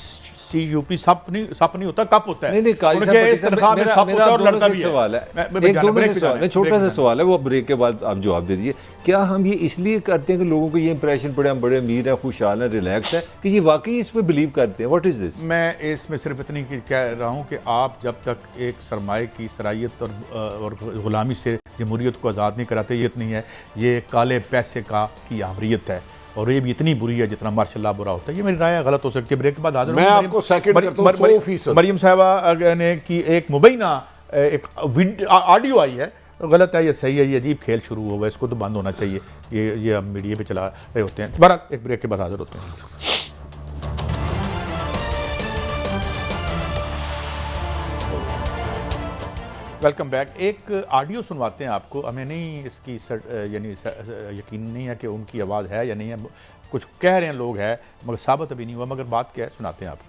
CUP सप नहीं होता, कप होता है। नहीं, काजी साहब, उनके भट्टी इस साहब, तनख्वाह में मेरा सप होता है और दोनों लड़ता से भी एक है। सवाल है। मैं एक दोनों ब्रेक से पे सवाल जाना है, है, छोटा ब्रेक सा पे सवाल है, वो ब्रेक के बाद आप जवाब दे दीजिए। क्या हम ये इसलिए करते हैं कि लोगों को ये इंप्रेशन पड़े हम बड़े अमीर हैं, खुशहाल हैं, रिलैक्स है, कि ये वाकई इस पर बिलीव करते हैं? What is this? मैं इसमें सिर्फ इतनी कह रहा हूँ कि आप जब तक एक सरमाए की सरायत और गुलामी से जमहूरियत को आज़ाद नहीं कराते, ये नहीं है, ये काले पैसे की आमरीत है, और ये भी इतनी बुरी है जितना मार्शल्लाह बुरा होता है। ये मेरी राय गलत हो सकती है। ब्रेक के बाद हाजिर मैं हूं। आपको सेकंड करता हूं, 100%। मरियम साहबा ने की एक मुबैना एक ऑडियो आई है, गलत है, ये सही है, ये अजीब खेल शुरू हुआ है, इसको तो बंद होना चाहिए। ये हम मीडिया पे चला रहे होते हैं। दोबारा एक ब्रेक के बाद हाजिर होते हैं। Welcome back. एक ऑडियो सुनवाते हैं आपको। हमें नहीं इसकी यानी यकीन नहीं है कि उनकी आवाज़ है या नहीं है, कुछ कह रहे हैं लोग है, मगर साबित अभी नहीं हुआ, मगर बात क्या है सुनाते हैं आपको।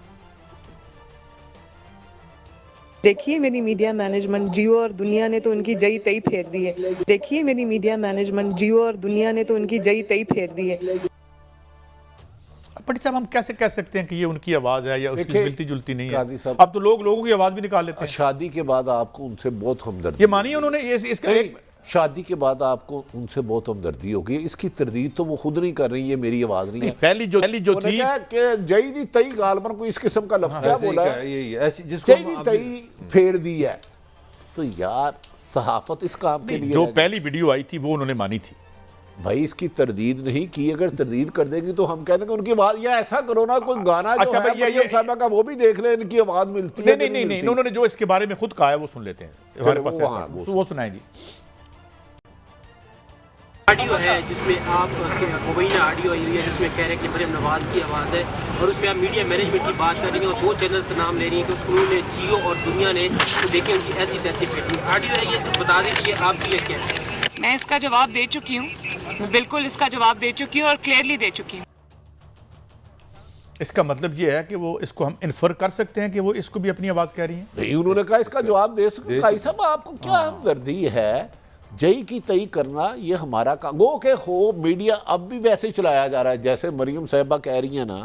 देखिए मेरी मीडिया मैनेजमेंट, जियो और दुनिया ने तो उनकी जई तई फेर दी है। देखिए मेरी मीडिया मैनेजमेंट, जियो और दुनिया ने तो उनकी जई तई फेर दी है। भट्टी साहब, हम कैसे कह सकते हैं कि ये उनकी आवाज़ है या उसकी देखिए, मिलती जुलती नहीं काजी है? साहब, अब तो लोगों की आवाज़ भी निकाल लेते हैं। शादी के बाद आपको उनसे बहुत हमदर्दी, ये मानिए उन्होंने इसका नहीं, एक शादी के बाद आपको उनसे बहुत हमदर्दी होगी। इसकी तरदीद तो वो खुद नहीं कर रही, ये मेरी आवाज नहीं है। पहली जो उन्होंने थी कहा कि जई दी तई गालमन को इस किस्म का लफ्ज क्या ऐसे ही बोला क्या है, है, यही है, ऐसी जिसको जई दी तई फेर दी है। तो यार सहाफत इस काम के लिए जो है। पहली वीडियो आई थी वो उन्होंने मानी थी। भाई इसकी तरदीद नहीं की, अगर तरदीद कर देगी तो हम कहते हैं कि उनकी आवाज, या ऐसा करो ना कोई गाना जो अच्छा है भाई, ये मरियम साहिबा का वो भी देख ले, इनकी आवाज मिलती है नहीं कि नहीं नहीं, मिलती? उन्होंने जो इसके बारे में खुद कहा है वो सुन लेते हैं। हमारे वो पास हाँ, ऐसा- वो तो वो सुनाएं जी। ऑडियो है जिसमें आप मुबैना ऑडियो आई हुई है जिसमें कह रहे हैं कि मरियम नवाज की आवाज़ है, और उसमें आप मीडिया मैनेजमेंट की बात कर रही हैं और 2 चैनल्स का नाम ले रही हैं कि उन्होंने जियो और दुनिया ने तो देखिए उनकी ऐसी तैसी फेंकी ऑडियो है। ये बता दीजिए आपकी ये क्या है? मैं इसका जवाब दे चुकी हूँ, बिल्कुल इसका जवाब दे चुकी हूँ और क्लियरली दे चुकी हूँ। इसका मतलब ये है कि वो इसको हम इन्फर कर सकते हैं कि वो इसको भी अपनी आवाज़ कह रही हैं। नहीं, उन्होंने कहा इसका जवाब दे सकते। भाई साहब, आपको क्या हमदर्दी है? जई की तई करना ये हमारा काम। गो के खो मीडिया अब भी वैसे ही चलाया जा रहा है जैसे मरियम साहिबा कह रही है ना,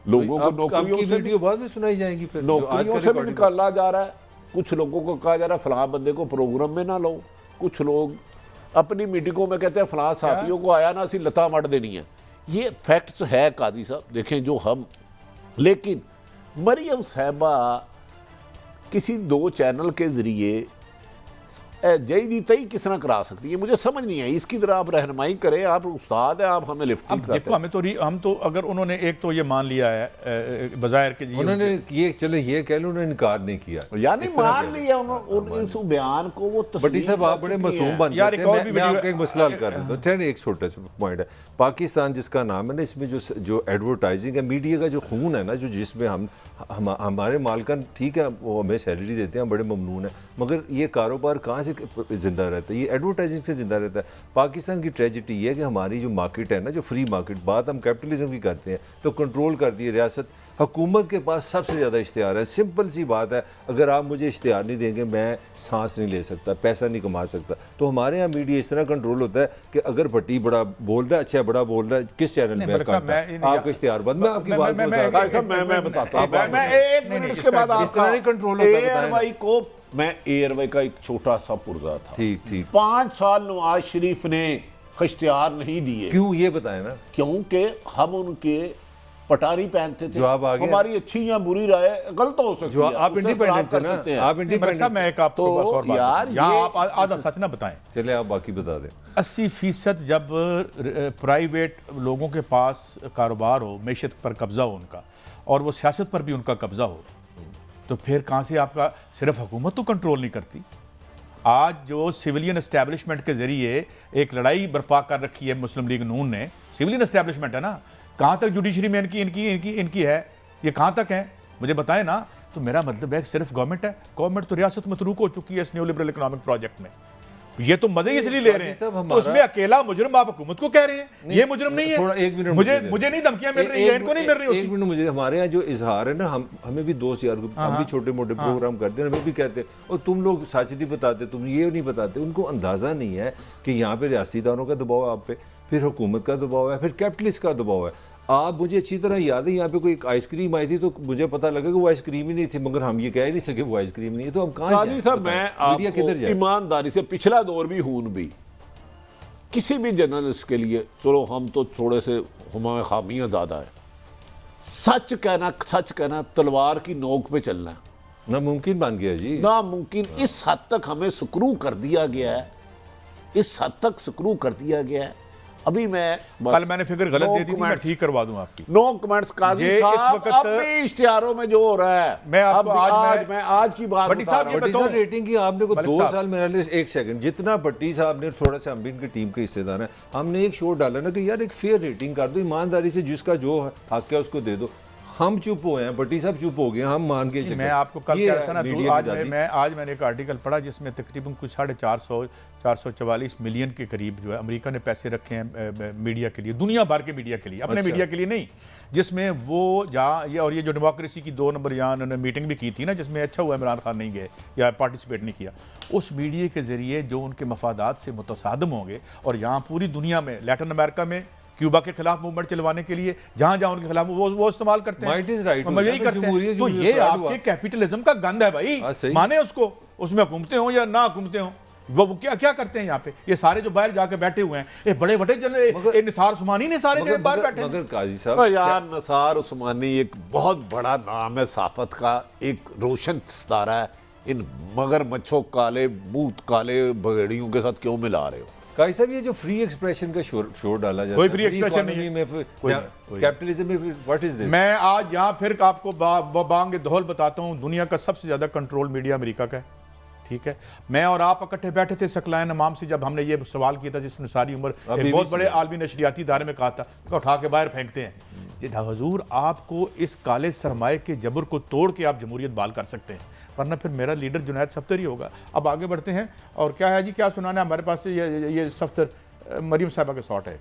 लोगों को नौकरियों से वीडियो बाद में सुनाई जाएगी, फिर नौकरियों से भी निकाला जा रहा है। कुछ लोगों को कहा जा रहा है फलां बंदे को प्रोग्राम में ना लो। कुछ लोग अपनी मीटिंगों में कहते हैं फलां साथियों को आया ना असी लता मट देनी है। ये फैक्ट्स है काजी साहब, देखें जो हम। लेकिन मरियम साहिबा किसी 2 चैनल के ज़रिए जय दी तई किस तरह करा सकती है, मुझे समझ नहीं आई। इसकी तरह आप रहनुमाई करें, आप उस्ताद है, आप हमें लिफ्ट अब देखो हम तो अगर उन्होंने एक तो ये मान लिया है बजायर के उन्होंने ये चले ये कह लो उन्होंने इनकार नहीं किया, यानी मान लिया उन्होंने इस बयान को वो भट्टी साहब आप बड़े मासूम बन जाते हैं। मैं आपका एक मसला हल कर दूं, चलिए एक छोटा सा पॉइंट है। पाकिस्तान जिसका नाम है ना, इसमें जो एडवर्टाइजिंग है, मीडिया का जो खून है ना, जो जिसमें हमारे मालकान ठीक है वो हमें सैलरी देते हैं, बड़े ममनून है, मगर ये कारोबार कहाँ से जिंदा रहता है? ये एडवर्टाइजिंग से जिंदा रहता है। पाकिस्तान की ट्रेजिडी ये है कि हमारी जो मार्केट है ना, जो फ्री मार्केट, बात हम कैपिटलिज्म की करते हैं तो कंट्रोल कर दी रियासत, हुकूमत के पास सबसे ज़्यादा इश्तिहार है। सिंपल सी बात है, अगर आप मुझे इश्तिहार नहीं देंगे मैं सांस नहीं ले सकता, पैसा नहीं कमा सकता। तो हमारे यहाँ मीडिया इस तरह कंट्रोल होता है कि अगर भट्टी बड़ा बोलता है, अच्छा बड़ा बोल रहा है, किस चैनल में आपका इश्तिहार बंद। मैं आपकी बात मैं बताता हूँ, मैं 1 मिनट उसके बाद इस तरह नहीं कंट्रोल होता है। मैं एयरवे का एक छोटा सा पुर्जा था, ठीक 5 साल नवाज शरीफ ने इश्तिहार नहीं दिए। क्यों ये बताएं ना? क्योंकि हम उनके पटारी पहनते थे। जवाब आ गया। हमारी अच्छी या बुरी राय गलत हो सकती है, आप इंडिपेंडेंट थे ना, आप इंडिपेंडेंट। मैं एक आपको और बात यार यहाँ आप आधा सच ना बताएं, चले आप बाकी बता दें। 80% जब प्राइवेट लोगों के पास कारोबार हो, मैशत पर कब्जा हो उनका, और वो सियासत पर भी उनका कब्जा हो, तो फिर कहाँ से आपका सिर्फ हुकूमत तो कंट्रोल नहीं करती। आज जो सिविलियन एस्टैब्लिशमेंट के जरिए एक लड़ाई बर्पा कर रखी है मुस्लिम लीग नून ने, सिविलियन एस्टैब्लिशमेंट है ना, कहाँ तक जुडिशरी में इनकी है, ये कहाँ तक है मुझे बताएं ना। तो मेरा मतलब है सिर्फ गवर्नमेंट है, गवर्नमेंट तो रियासत मतरूक हो चुकी है इस न्यू लिबरल इकोनॉमिक प्रोजेक्ट में। ये तो मजे इसलिए ले रहे हैं, तो उसमें अकेला मुजरिम आप हुकूमत को कह रहे हैं, ये मुजरिम नहीं है। एक मिनट मुझे नहीं धमकियां मिल रही है, इनको नहीं मिल रही होती। एक मिनट मुझे, हमारे यहाँ जो इजहार है ना, हमें भी दोस्त यार, हम भी छोटे मोटे प्रोग्राम करते हैं, हमें भी कहते हैं और तुम लोग सच नहीं बताते, तुम ये नहीं बताते। उनको अंदाजा नहीं है कि यहाँ पे रियासतीदारों का दबाव है आप पे, फिर हुकूमत का दबाव है, फिर कैपिटलिस्ट का दबाव है। आप मुझे अच्छी तरह याद है, यहाँ पे कोई आइसक्रीम आई थी तो मुझे पता लगा कि वो आइसक्रीम ही नहीं थी, मगर हम ये कह ही नहीं सके वो आइसक्रीम नहीं है। तो हम कहाँ साहब, मैं आपको ईमानदारी से पिछला दौर भी हूं भी किसी भी जर्नलिस्ट के लिए, चलो हम तो थोड़े से हमारे खामियां ज्यादा है, सच कहना तलवार की नोक पे चलना नामुमकिन बन गया जी, नामुमकिन। इस हद तक हमें स्क्रू कर दिया गया है, इस हद तक स्क्रू कर दिया गया है। अभी मैं कल मैंने फिगर गलत दे दी थी, मैं ठीक करवा दूं आपकी। नो कमेंट्स काजी साहब, अपने इश्तिहारों में जो हो रहा है, मैं आपको आज की बात भट्टी साहब रेटिंग की आपने को 2 साल मेरे लिए, एक सेकंड, जितना भट्टी साहब ने थोड़ा सा, हम भी इनकी टीम के हिस्सेदार हैं, हमने एक शो डाला ना कि यार एक फेयर रेटिंग कर दो, ईमानदारी से जिसका जो हक है उसको दे दो। हम चुप हो हैं, भट्टी साहब चुप हो गए, हम मान के। मैं आपको कल कह रहा था ना, आज मैंने एक आर्टिकल पढ़ा जिसमें तकरीबन कुछ 444 मिलियन के करीब जो है अमेरिका ने पैसे रखे हैं मीडिया के लिए, दुनिया भर के मीडिया के लिए, अपने मीडिया के लिए नहीं, जिसमें वो जहाँ और ये जो डेमोक्रेसी की 2 नंबर यहाँ उन्होंने मीटिंग भी की थी ना, जिसमें अच्छा हुआ इमरान खान नहीं गए या पार्टिसिपेट नहीं किया, उस मीडिया के जरिए जो उनके मफादात से मुतसादम होंगे, और यहाँ पूरी दुनिया में, लैटिन अमेरिका में क्यूबा के खिलाफ मूवमेंट चलवाने के लिए जहां उनके खिलाफ वो इस्तेमाल करते हैं, यही करते हैं। तो ये आपके कैपिटलिज्म का गंद है भाई, माने उसको, उसमें हुकूमतें हो या ना हुकूमतें हो, वो क्या करते हैं यहाँ पे ये सारे जो बाहर जाके बैठे हुए हैं, ये बड़े जनरल निसार उस्मानी ने सारे बाहर बैठे हैं। मगर काजी साहब यार, निसार उस्मानी एक बहुत बड़ा नाम है साफत का, एक रोशन सितारा है, इन मगरमच्छों काले बूत काले बगड़ियों के साथ क्यों मिला रहे हो? काजी साहब ये जो फ्री एक्सप्रेशन का शो डाला जाता है, कोई फ्री एक्सप्रेशन नहीं है, कैपिटलिज्म में व्हाट इज दिस? मैं आज यहाँ फिर आपको बांग धौल बताता हूँ, दुनिया का सबसे ज्यादा कंट्रोल मीडिया अमेरिका का है, ठीक है। मैं और आप इकट्ठे बैठे थे सकलाइन इमाम से, जब हमने ये सवाल किया था जिसने सारी उम्र एक बहुत बड़े आलमी नशरियाती इदारे में कहा था कि उठा के बाहर फेंकते हैं। हुजूर, आपको इस काले सरमाए के जबर को तोड़ के आप जमहूरियत बहाल कर सकते हैं, वरना फिर मेरा लीडर जुनैद सफ्तर ही होगा। अब आगे बढ़ते हैं, और क्या है जी, क्या सुनाना है हमारे पास से? ये सफ्तर मरियम साहिबा का शॉट है।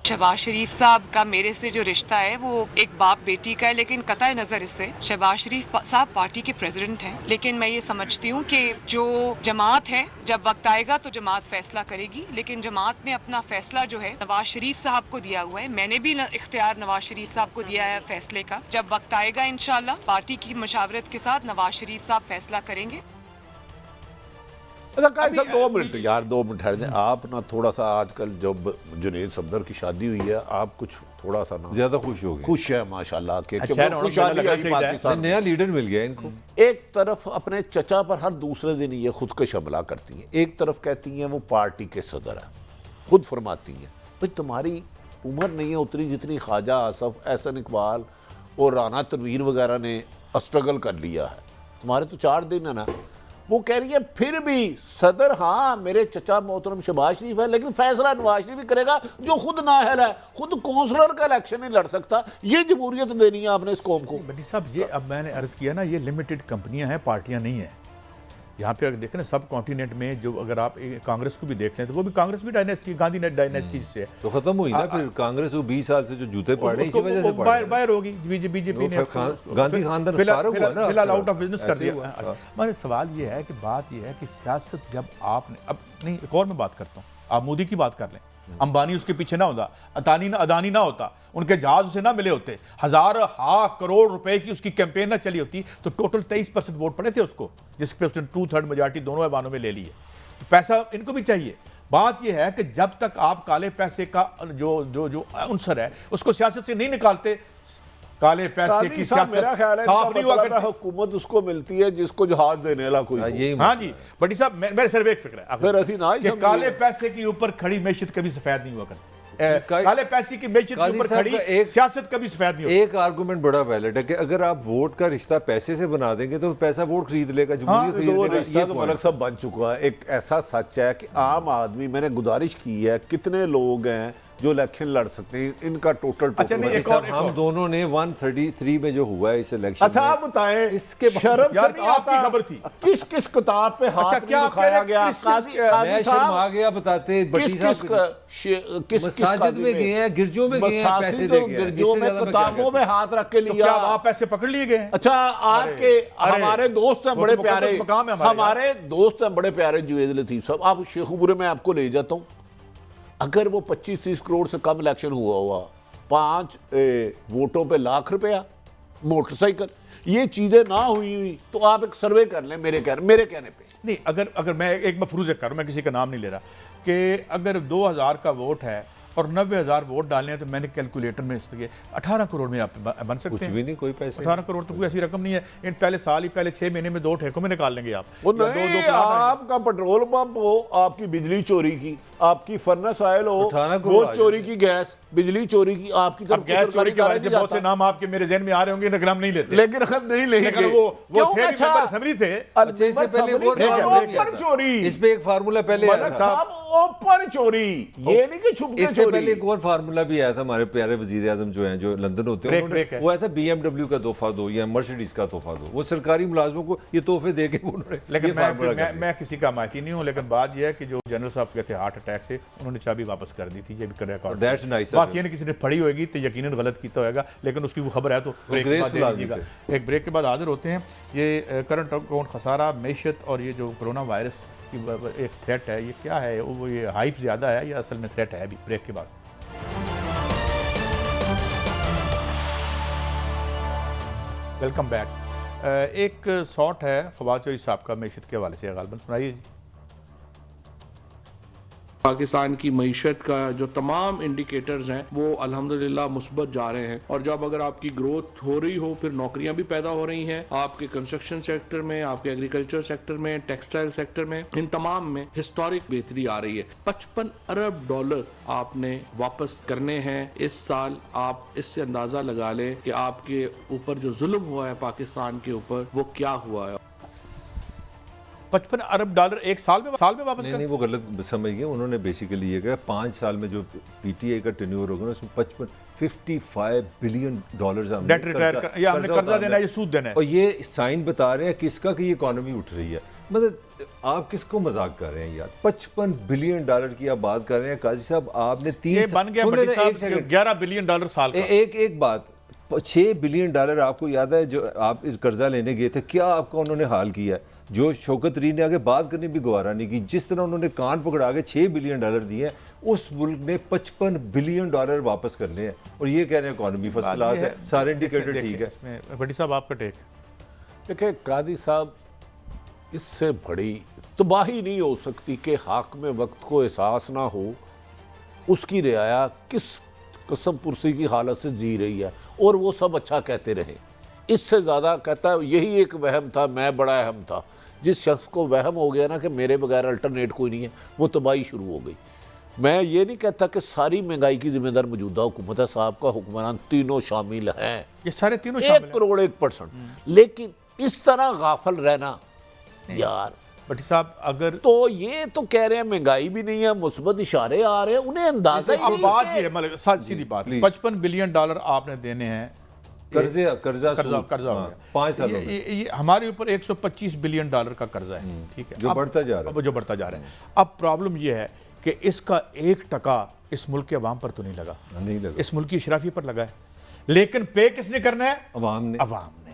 शहबाज शरीफ साहब का मेरे से जो रिश्ता है वो एक बाप बेटी का है, लेकिन कतई नजर इससे शहबाज शरीफ साहब पार्टी के प्रेसिडेंट हैं, लेकिन मैं ये समझती हूँ कि जो जमात है, जब वक्त आएगा तो जमात फैसला करेगी, लेकिन जमात ने अपना फैसला जो है नवाज शरीफ साहब को दिया हुआ है, मैंने भी इख्तियार नवाज शरीफ साहब को दिया है फैसले का। जब वक्त आएगा इंशाल्लाह पार्टी की मशावरत के साथ नवाज शरीफ साहब फैसला करेंगे। अच्छा काजी साहब 2 मिनट यार, 2 मिनट ठहर जाए आप ना, थोड़ा सा आजकल जब जुनैद सफदर की शादी हुई है, आप कुछ थोड़ा सा ना ज्यादा खुश हो गए, खुश है माशाल्लाह के अच्छा है ना, उन्होंने खुशहाली लगना आई चाहिए। पाकिस्तान में। नया लीडर मिल गया इनको। एक तरफ अपने चचा पर हर दूसरे दिन ये खुदकश हमला करती हैं, एक तरफ कहती हैं वो पार्टी के सदर हैं, खुद फरमाती हैं भाई तुम्हारी उम्र नहीं है उतनी जितनी ख्वाजा आसफ, एहसन इकबाल और राना तनवीर वगैरह ने स्ट्रगल कर लिया है, तुम्हारे तो 4 दिन है ना। वो कह रही है फिर भी सदर, हाँ मेरे चचा मोहतरम शहबाज शरीफ है, लेकिन फैसला नवाज शरीफ ही करेगा जो खुद नाअहल है, खुद कौंसलर का इलेक्शन नहीं लड़ सकता। ये जमहूरियत देनी है आपने इस कौम को। बटी साहब ये अब मैंने अर्ज किया ना, ये लिमिटेड कंपनियां हैं, पार्टियां नहीं हैं। यहाँ पे अगर देखें ना सब कॉन्टिनेंट में, जो अगर आप कांग्रेस को भी देख लें तो वो भी कांग्रेस भी डायनेस्टी, गांधी डायनेस्टी से है। तो खत्म हुई ना फिर कांग्रेस को 20 साल से जो जूते पड़े इसी वजह से बाहर होगी बीजेपी ने, गांधी खानदान फारूक हुआ ना, फिलहाल आउट ऑफ बिजनेस कर ऐसे दिया। हुआ। हमारे सवाल ये है कि बात ये है कि सियासत जब आपने, अब नहीं एक और मैं बात करता हूँ, आप मोदी की बात कर लें, अंबानी उसके पीछे ना होता, अदानी ना होता, उनके जहाज उसे ना मिले होते, 1000 करोड़ रुपए की उसकी कैंपेन ना चली होती, तो टोटल 23% वोट पड़े थे उसको, जिस पे उसने 2/3 मेजॉरिटी दोनों ऐवानों में ले ली है। तो पैसा इनको भी चाहिए। बात यह है कि जब तक आप काले पैसे का जो अंसर है उसको सियासत से नहीं निकालते, काले पैसे की सियासत साफ नहीं हुआ करती। हुकूमत उसको मिलती है जिसको जहाज देने वाला कोई हो। हाँ जी बटी साहब, मेरे सिर्फ एक फिक्र है, फिर ऐसी ना ही कि समझिए। काले पैसे के ऊपर खड़ी मैशत कभी सफेद नहीं हुआ करती। काले पैसे की मैशत के ऊपर खड़ी सियासत कभी सफेद नहीं होती। एक आर्गुमेंट बड़ा वैलिड है कि अगर आप वोट का रिश्ता पैसे से बना देंगे तो पैसा वोट खरीद लेगा, जमहूरियत खरीद तो लेगा। रिश्ता तो मलक साहब बन चुका है। एक ऐसा सच है कि आम आदमी, मैंने गुजारिश की है, कितने लोग हैं जो इलेक्शन लड़ सकते हैं, इनका टोटल अच्छा नहीं, एक और हम दोनों ने 133 में जो हुआ है इस इलेक्शन अच्छा आप बताएं, इसके शर्म यार से नहीं आपकी आता खबर थी, किस किस किताब पे हाथ अच्छा, नहीं क्या आप उठाया कह रहे गया? हैं, मैं शर्म आ गया बताते किस किस मसाजिद में गए हैं, गिरजों में गए हैं, पैसे दे गए हैं। गिरजों में किताबों में हाथ रख के तो लिया। क्या आप पैसे पकड़ लिए गए हैं? अच्छा आपके हमारे दोस्त हैं बड़े प्यारे, मकाम है हमारे दोस्त हैं बड़े प्यारे जुवेद लतीफ साहब, आप शेखुपुरे में आपको ले जाता हूँ, अगर वो 25-30 करोड़ से कम इलेक्शन हुआ 5 वोटों पे लाख रुपया, मोटरसाइकिल, ये चीजें ना हुई तो आप एक सर्वे कर लें मेरे कहने पे। नहीं, अगर मैं एक मफरूज कर रहा हूं, मैं किसी का नाम नहीं ले रहा, कि अगर 2000 का वोट है और 90,000 वोट डालने हैं तो मैंने कैलकुलेटर में 18 करोड़ में आप बन सकते हैं। कुछ भी नहीं, कोई पैसे 18 करोड़ तो कोई ऐसी रकम नहीं है। इन पहले साल ही, पहले 6 महीने में 2 ठेकों में निकाल लेंगे आप। वो नहीं, आपका पेट्रोल पंप हो, आपकी बिजली चोरी की, आपकी फर्नेस ऑयल हो, वो चोरी की, गैस बिजली चोरी की, आपकी तरफ गैस चोरी के बारे में बहुत से नाम आपके मेरे जहन में आ रहे होंगे, लेकिन हम नहीं लेते, लेकिन हम नहीं लेंगे। वो थे मेंबर असेंबली थे। अच्छा, इससे पहले ओपन चोरी, इस पे एक फार्मूला पहले आया था, ओपन चोरी, ये नहीं कि छुप के इससे चोरी। पहले एक और फार्मूला भी आया था, हमारे प्यारे वजीर आजम जो हैं, जो लंदन होते हैं, वो आया था BMW का तोहफा दो या मर्सिडीज का तोहफा दो। वो सरकारी मुलाजमों को ये तोहफे दे के उन्होंने, लेकिन मैं किसी का माहिती नहीं हूँ, लेकिन बात यह है कि जो जनरल साहब के थे हार्ट अटैक से, उन्होंने चाबी वापस कर दी थी, ये भी कर रिकॉर्ड। That's nice. बाकी किसी ने पढ़ी होगी तो यकीनन गलत किया होगा, लेकिन उसकी वो खबर है तो ब्रेक के बाद दे दीजिएगा। एक ब्रेक के बाद हाजिर होते हैं। ये करंट अकाउंट खसारा, मैशत और ये जो कोरोना वायरस की एक थ्रेट है, ये क्या है? वो ये हाइप ज़्यादा है या असल में थ्रेट है? अभी ब्रेक के बाद। Welcome back. एक शॉट है फवाद चौधरी साहब का मैशत के हवाले से, गालबन सुनाइए जी। पाकिस्तान की मईशत का जो तमाम इंडिकेटर्स हैं वो अल्हम्दुलिल्लाह मुस्बत जा रहे हैं, और जब अगर आपकी ग्रोथ हो रही हो फिर नौकरियां भी पैदा हो रही हैं, आपके कंस्ट्रक्शन सेक्टर में, आपके एग्रीकल्चर सेक्टर में, टेक्सटाइल सेक्टर में, इन तमाम में हिस्टोरिक बेहतरी आ रही है। $55 अरब आपने वापस करने हैं इस साल। आप इससे अंदाजा लगा लें कि आपके ऊपर जो जुल्म हुआ है पाकिस्तान के ऊपर, वो क्या हुआ है। $55 अरब एक साल में वापस नहीं, वो गलत समझ गए उन्होंने। बेसिकली ये कहा 5 साल में जो PTI का टेन्योर होगा उसमें $55 बिलियन डेट रिटायर या हमने कर्जा देना है, ये सूद देना है। और ये साइन बता रहे हैं किसका कि ये इकोनॉमी उठ रही है। मतलब आप किसको मजाक कर रहे हैं यार? $55 बिलियन की आप बात कर रहे हैं काजी साहब। आपने 3 बन गया $11 बिलियन साल का। एक बात, $6 बिलियन आपको याद है जो आप कर्जा लेने गए थे, क्या आपका उन्होंने हाल किया है? जो शौकत री ने आगे बात करनी भी गवारा नहीं की, जिस तरह उन्होंने कान पकड़ा के $6 बिलियन दिए, उस मुल्क ने $55 बिलियन वापस करने हैं और ये कह रहे हैं इकोनॉमी फर्स्ट क्लास है, सारे इंडिकेटर ठीक है। भट्टी साहब आपका टेक। देखिए कादी साहब, इससे बड़ी तबाही नहीं हो सकती कि हाकिम वक्त को एहसास ना हो उसकी रियाया किस कसम पुरसी की हालत से जी रही है और वो सब अच्छा कहते रहे। इससे ज़्यादा कहता है यही एक वहम था, मैं बड़ा अहम था। जिस शख्स को वहम हो गया ना कि मेरे बगैर अल्टरनेट कोई नहीं है, वो तबाही शुरू हो गई। मैं ये नहीं कहता कि सारी महंगाई की जिम्मेदार मौजूदा हुकूमत है, साहब का हुक्मरान तीनों शामिल हैं, ये सारे तीनों शामिल 1 करोड़ 1%। लेकिन इस तरह गाफल रहना यार, भट्टी साहब अगर तो ये तो कह रहे हैं महंगाई भी नहीं है, मुस्बत इशारे आ रहे हैं, उन्हें अंदाजा ही अब नहीं बात है ये है, मतलब सीधी बात, 55 बिलियन डॉलर आपने देने हैं, कर्जा हो गया 5 सालों में। ये हमारे ऊपर 125 बिलियन डॉलर का कर्जा है, ठीक है, जो बढ़ता जा रहा है। जो बढ़ता जा रहा है। अब प्रॉब्लम ये है कि इसका 1% इस मुल्क के अवाम पर तो नहीं लगा, इस मुल्क की इशराफी पर लगा है, लेकिन पे किसने करना है? अवाम ने।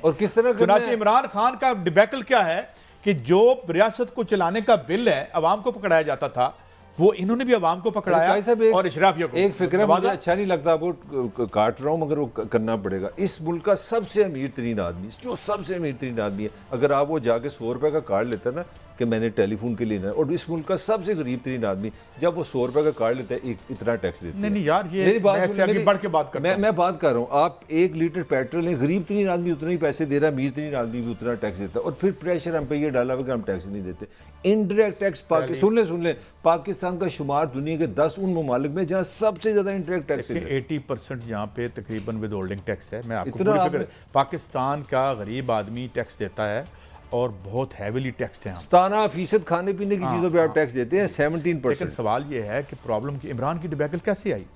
और किस तरह करना चुनांचे है? इमरान खान का डिबैकल क्या है कि जो रियासत को चलाने का बिल है अवाम को पकड़ाया जाता था, वो इन्होंने भी अवाम को पकड़ाया और इशराफियों को। एक फिक्र मुझे अच्छा नहीं लगता, वो काट रहा हूं मगर वो करना पड़ेगा। इस मुल्क का सबसे अमीर तरीन आदमी, जो सबसे अमीर तरीन आदमी है, अगर आप वो जाके 100 रुपए का कार्ड लेता है ना कि मैंने टेलीफोन के लिए लेना है, और इस मुल्क का सबसे गरीब तरीन आदमी जब वो 100 रुपए का कार्ड लेता है इतना टैक्स देता है। नहीं यार, ये मेरी बात बढ़ के बात करता हूं। मैं बात कर रहा हूँ, आप 1 लीटर पेट्रोल है, गरीब तरीन आदमी उतना ही पैसे दे रहा है, अमीर तरीन आदमी भी उतना टैक्स देता है, और फिर प्रेशर हम पे ये डाला हुआ कि हम टैक्स नहीं देते। इनडायरेक्ट टैक्स सुन ले पाकिस्तान का शुमार दुनिया के 10 उन ममालिक में जहाँ सबसे ज्यादा इनडायरेक्ट टैक्स है। 80% यहाँ पे तकरीबन विद होल्डिंग टैक्स है। मैं आपको पाकिस्तान का गरीब आदमी टैक्स देता है और बहुत हैवीली टैक्स है। 17% खाने पीने की चीज़ों पे आप टैक्स देते हैं, 17%। लेकिन सवाल ये है कि प्रॉब्लम की इमरान की डिबैकल कैसे आई?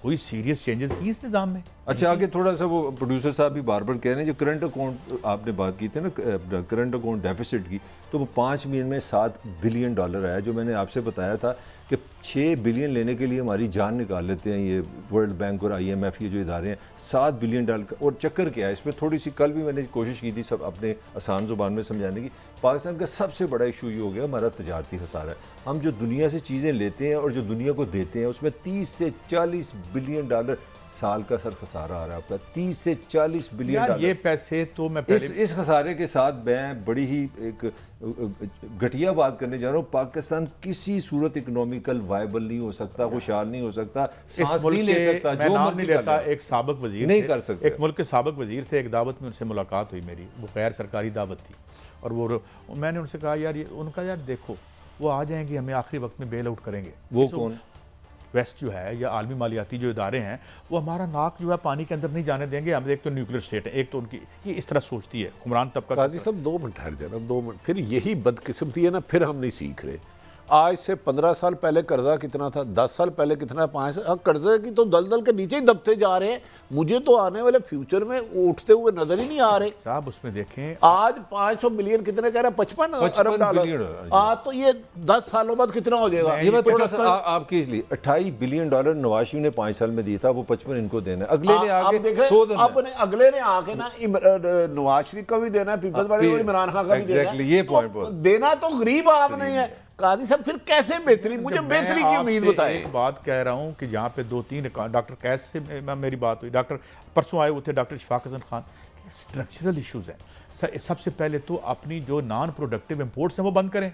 कोई सीरियस चेंजेस की इस निज़ाम में? अच्छा, आगे थोड़ा सा वो प्रोड्यूसर साहब भी बार बार कह रहे हैं, जो करंट अकाउंट आपने बात की थी ना, करंट अकाउंट डेफिसिट की, तो वो 5 महीने में $7 बिलियन आया। जो मैंने आपसे बताया था कि 6 बिलियन लेने के लिए हमारी जान निकाल लेते हैं ये वर्ल्ड बैंक और IMF, ये जो इदारे हैं, $7 बिलियन और चक्कर क्या है इसमें? थोड़ी सी कल भी मैंने कोशिश की थी सब अपने आसान ज़ुबान में समझाने की। पाकिस्तान का सबसे बड़ा इशू ये हो गया हमारा तजारती खसारा है। हम जो दुनिया से चीज़ें लेते हैं और जो दुनिया को देते हैं, उसमें 30 से 40 बिलियन साल का सर खसारा आ रहा है आपका, 30 से 40 बिलियन डॉलर। ये पैसे तो मैं इस खसारे के साथ मैं बड़ी ही एक घटिया बात करने जा रहा हूँ। पाकिस्तान किसी सूरत इकोनॉमिकल वायबल नहीं हो सकता, खुशहाल नहीं हो सकता, सांस नहीं ले सकता, जो नाम नहीं लेता। एक साबिक वजीर नहीं कर सकते, एक मुल्क के साबिक वजीर थे, एक दावत में उनसे मुलाकात हुई मेरी, वो गैर सरकारी दावत थी, और वो मैंने उनसे कहा यार ये, उनका यार देखो वो आ जाएंगे, हमें आखिरी वक्त में बेल आउट करेंगे। वो कौन? वेस्ट जो है या आलमी मालियाती जो इदारे हैं, वो हमारा नाक जो है पानी के अंदर नहीं जाने देंगे। हम एक तो न्यूक्लियर स्टेट है, एक तो उनकी ये इस तरह सोचती है हुक्मरान तबका। काजी साहब 2 मिनट ठहर जाना, 2 मिनट। फिर यही बदकिस्मती है ना, फिर हम नहीं सीख रहे। आज से 15 साल पहले कर्जा कितना था, 10 साल पहले कितना, 5 साल कर्जे की तो दलदल के नीचे ही दबते जा रहे हैं। मुझे तो आने वाले फ्यूचर में उठते हुए नजर ही नहीं आ रहे साहब। उसमें देखें आज 500 बिलियन कितने कह रहे हैं, 55 अरब डॉलर। आज तो ये 10 सालों बाद कितना हो जाएगा? ये मैं थोड़ा सा आपके इसलिए $28 बिलियन नवाज शरीफ ने 5 साल में दिया था, वो 55 इनको देना है। अगले ने आगे अगले ने आके ना नवाज शरीफ का भी देना है, पीपल्स पार्टी और इमरान खान का भी देना है। ये पॉइंट देना तो गरीब आम नहीं है। काजी साहब फिर कैसे बेहतरी, मुझे बेहतरी की उम्मीद बताएं। एक बात कह रहा हूं कि यहाँ पे 2-3 डॉक्टर कैस से मेरी बात हुई, डॉक्टर परसों आए हुए थे, doctor Shafaq Hasan Khan. Structural issues हैं। सबसे पहले तो अपनी जो नॉन प्रोडक्टिव इंपोर्ट्स हैं वो बंद करें।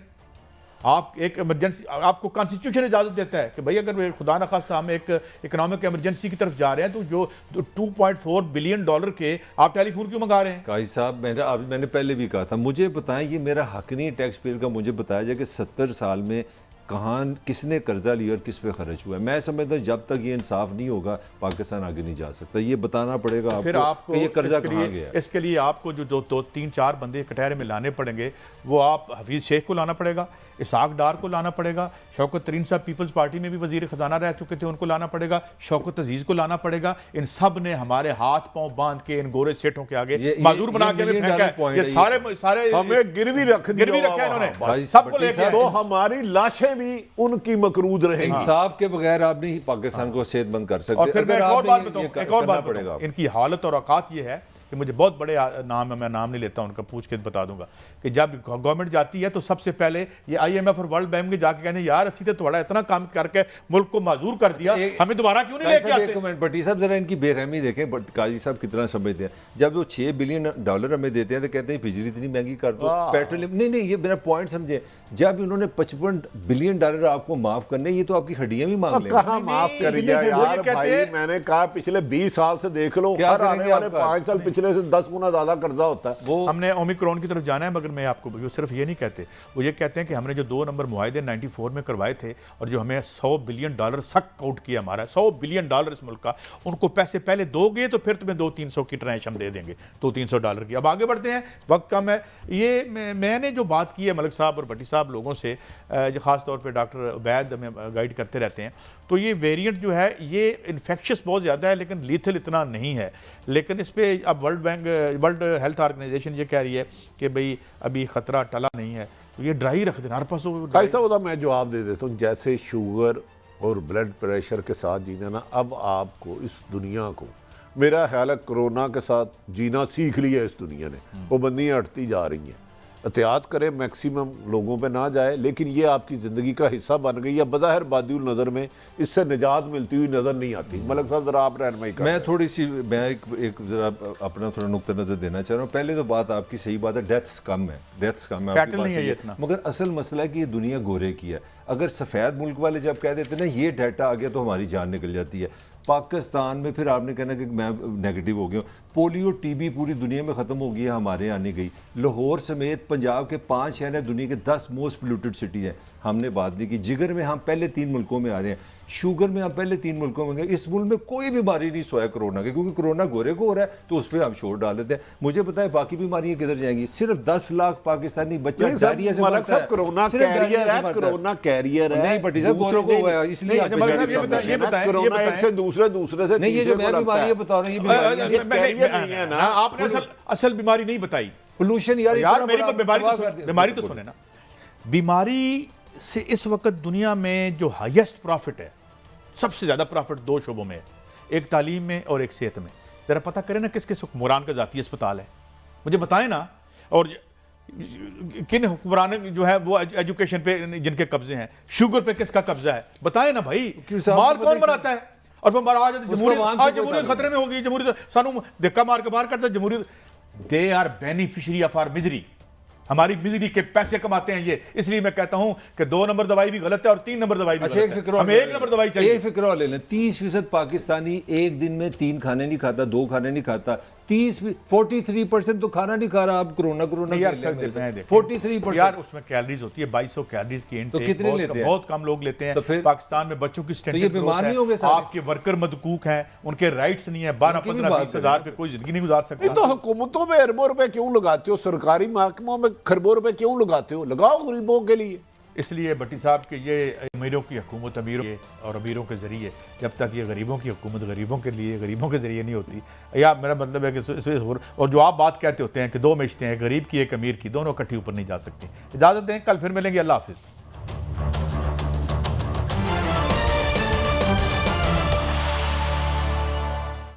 आप एक इमरजेंसी, आपको कॉन्स्टिट्यूशन इजाजत देता है कि भाई अगर खुदा न खास्ता हम एक इकोनॉमिक इमरजेंसी की तरफ जा रहे हैं, तो जो $2.4 बिलियन के आप टेलीफोन क्यों मंगा रहे हैं? काजी साहब, मैंने पहले भी कहा था, मुझे बताएं, ये मेरा हक नहीं टैक्स पेयर का, मुझे बताया जाए कि 70 साल में कहाँ किसने कर्जा लिया और किस पे खर्च हुआ है। मैं समझता हूँ जब तक ये इंसाफ नहीं होगा पाकिस्तान आगे नहीं जा सकता। ये बताना पड़ेगा फिर आपको कि ये कर्जा कहाँ गया। इसके लिए आपको जो 2-3-4 बंदे कटहरे में लाने पड़ेंगे, वो आप हफीज शेख को लाना पड़ेगा, इसाक डार को लाना पड़ेगा, शौकत तरीन साहब पीपल्स पार्टी में भी वजीर खजाना रह चुके थे, उनको लाना पड़ेगा, शौकत अजीज को लाना पड़ेगा। इन सब ने हमारे हाथ पांव बांध के इन गोरे सेठों के आगे माजूर बना के फेंका है। ये सारे हमें गिरवी रखा इन्होंने, सबको लेके। तो हमारी लाशें भी उनकी मकरूद रहेंगी। इंसाफ के बगैर आप नहीं पाकिस्तान को सेहतमंद कर सकते। और फिर मैं एक और बात बताऊं, एक और बात पड़ेगा, इनकी हालत और औकात ये है कि मुझे बहुत बड़े नाम है, मैं नाम नहीं लेता उनका, पूछ के बता दूंगा कि जब गवर्नमेंट जाती है तो सबसे पहले ये IMF और वर्ल्ड बैंक में जाके कहने यार असी तो थोड़ा इतना काम करके मुल्क को माजूर कर दिया, हमें दोबारा क्यों नहीं लेके आते। भट्टी साहब जरा इनकी बेरहमी देखें, काजी साहब कितना समझते हैं। जब वो $6 बिलियन हमें देते हैं तो कहते हैं बिजली इतनी महंगी कर दो, पेट्रोलियम नहीं, ये मेरा पॉइंट समझे। जब उन्होंने $55 बिलियन आपको माफ करने, ये तो आपकी हड्डियां भी मांग लेंगे। कहां माफ करेंगे यार भाई, मैंने कहा पिछले 20 साल से देख लो, हर आने वाले 5 साल पिछले से 10 गुना ज्यादा कर्जा होता है। वो हमने ओमिक्रॉन की तरफ जाना है, मगर मैं आपको वो सिर्फ ये नहीं कहते, वो ये कहते हैं कि हमने जो 2 नंबर मुआहदे 94 में करवाए थे और जो हमें $100 बिलियन सक आउट किया, हमारा $100 बिलियन इस मुल्क का, उनको पैसे पहले दोगे तो फिर तुम्हें 200-300 की ट्रांश हम दे देंगे, $200-300 की। अब आगे बढ़ते हैं, वक्त कम है। ये मैंने जो बात की है मलिक साहब और भट्टी साहब लोगों से, जो ख़ास तौर पे डॉक्टर उबैद हमें गाइड करते रहते हैं, तो ये वेरिएंट जो है ये इन्फेक्शस बहुत ज़्यादा है लेकिन लीथल इतना नहीं है। लेकिन इस पर अब वर्ल्ड हेल्थ ऑर्गेनाइजेशन ये कह रही है कि भाई अभी ख़तरा टला नहीं है, तो ये ड्राई रख देना हर पास। कैसा होता, मैं जवाब दे देता हूँ। जैसे शुगर और ब्लड प्रेशर के साथ जीना ना, अब आपको इस दुनिया को, मेरा ख्याल है कोरोना के साथ जीना सीख लिया इस दुनिया ने, पाबंदियाँ हटती जा रही हैं। एहतियात करें, मैक्सिमम लोगों पे ना जाए, लेकिन ये आपकी ज़िंदगी का हिस्सा बन गई है। बज़ाहिर बादिउल नज़र में इससे निजात मिलती हुई नज़र नहीं आती। मलिक साहब ज़रा आप रहनुमाई करें। मैं थोड़ी सी एक ज़रा अपना थोड़ा नुक्ता नज़र देना चाह रहा हूँ। पहले तो बात आपकी सही बात है, डेथ्स कम है, आपकी बात सही है, मगर असल मसला है कि ये दुनिया गोरे की है। अगर सफ़ेद मुल्क वाले जब कह देते हैं ना ये डाटा आ गया तो हमारी जान निकल जाती है। पाकिस्तान में फिर आपने कहना कि मैं नेगेटिव हो गया, पोलियो टीबी पूरी दुनिया में ख़त्म हो गई है, हमारे आने गई। लाहौर समेत पंजाब के 5 शहर हैं, दुनिया के 10 मोस्ट पोल्यूटेड सिटी हैं, हमने बात नहीं की। जिगर में हम पहले 3 मुल्कों में आ रहे हैं, शुगर में हम पहले 3 मुल्कों में गए। इस मुल्क में कोई बीमारी नहीं सोया कोरोना के, क्योंकि कोरोना गोरे को हो रहा है तो उस पर हम शोर डाल देते हैं। मुझे पता है बाकी बीमारियां किधर जाएंगी। सिर्फ 10 लाख पाकिस्तानी बच्चा डायरिया से मरता है। कोरोना कैरियर है, कोरोना कैरियर है। नहीं भट्टी साहब, गोरों को हुआ है इसलिए ये बताएं कोरोना एक से दूसरे से नहीं, ये जो मैं बीमारी बता रहा हूँ ये आपने असल बीमारी नहीं बताई। पोल्यूशन यार मेरी बीमारी तो सुने ना। बीमारी से इस वक्त दुनिया में जो हाईएस्ट प्रॉफिट है, सबसे ज़्यादा प्रॉफिट 2 शोबों में है, एक तालीम में और एक सेहत में। ज़रा पता करें ना किस किस हुक्मरान का ज़ाती अस्पताल है, मुझे बताएं ना। और किन हुक्मरान जो है वो एजुकेशन पे जिनके कब्जे हैं, शुगर पे किसका कब्जा है, बताएं ना भाई। माल कौन बनाता है? और वो आज जमहूरियत खतरे में होगी, जमहूरियत सानू धक्का मार के बाहर करता है जमहूरियत। They are beneficiary of our misery, हमारी मिजरी के पैसे कमाते हैं ये। इसलिए मैं कहता हूं कि 2 नंबर दवाई भी गलत है और 3 नंबर दवाई भी गलत है। हमें 1 नंबर दवाई चाहिए। एक फिक्र ले लें, 30% पाकिस्तानी एक दिन में 3 खाने नहीं खाता, 2 खाने नहीं खाता। 43% तो खाना नहीं खा रहा। आप कोरोना यार 43% यार उसमें कैलोरीज होती है, 2200 कैलोरीज की इनटेक, तो कितने लेते हैं? बहुत कम लोग लेते हैं। तो फिर पाकिस्तान में बच्चों की स्टैंडर्ड बीमार नहीं होंगे, आपके वर्कर मदकूक हैं, उनके राइट्स नहीं है, 12-15-20 हज़ार पे कोई जिंदगी नहीं गुजार सकता। तो हुकूमतों में अरबों रुपए क्यों लगाते हो, सरकारी महकमों में खरबों रुपए क्यों लगाते हो? लगाओ गरीबों के लिए। इसलिए भट्टी साहब के ये अमीरों की हुकूमत अमीरों और अमीरों के ज़रिए, जब तक ये गरीबों की हुकूमत गरीबों के लिए गरीबों के ज़रिए नहीं होती। या मेरा मतलब है कि और जो आप बात कहते होते हैं कि 2 मिश्तें हैं, गरीब की एक अमीर की, दोनों इकट्ठी ऊपर नहीं जा सकती। इजाज़त दें, कल फिर मिलेंगे। अल्लाह हाफिज़।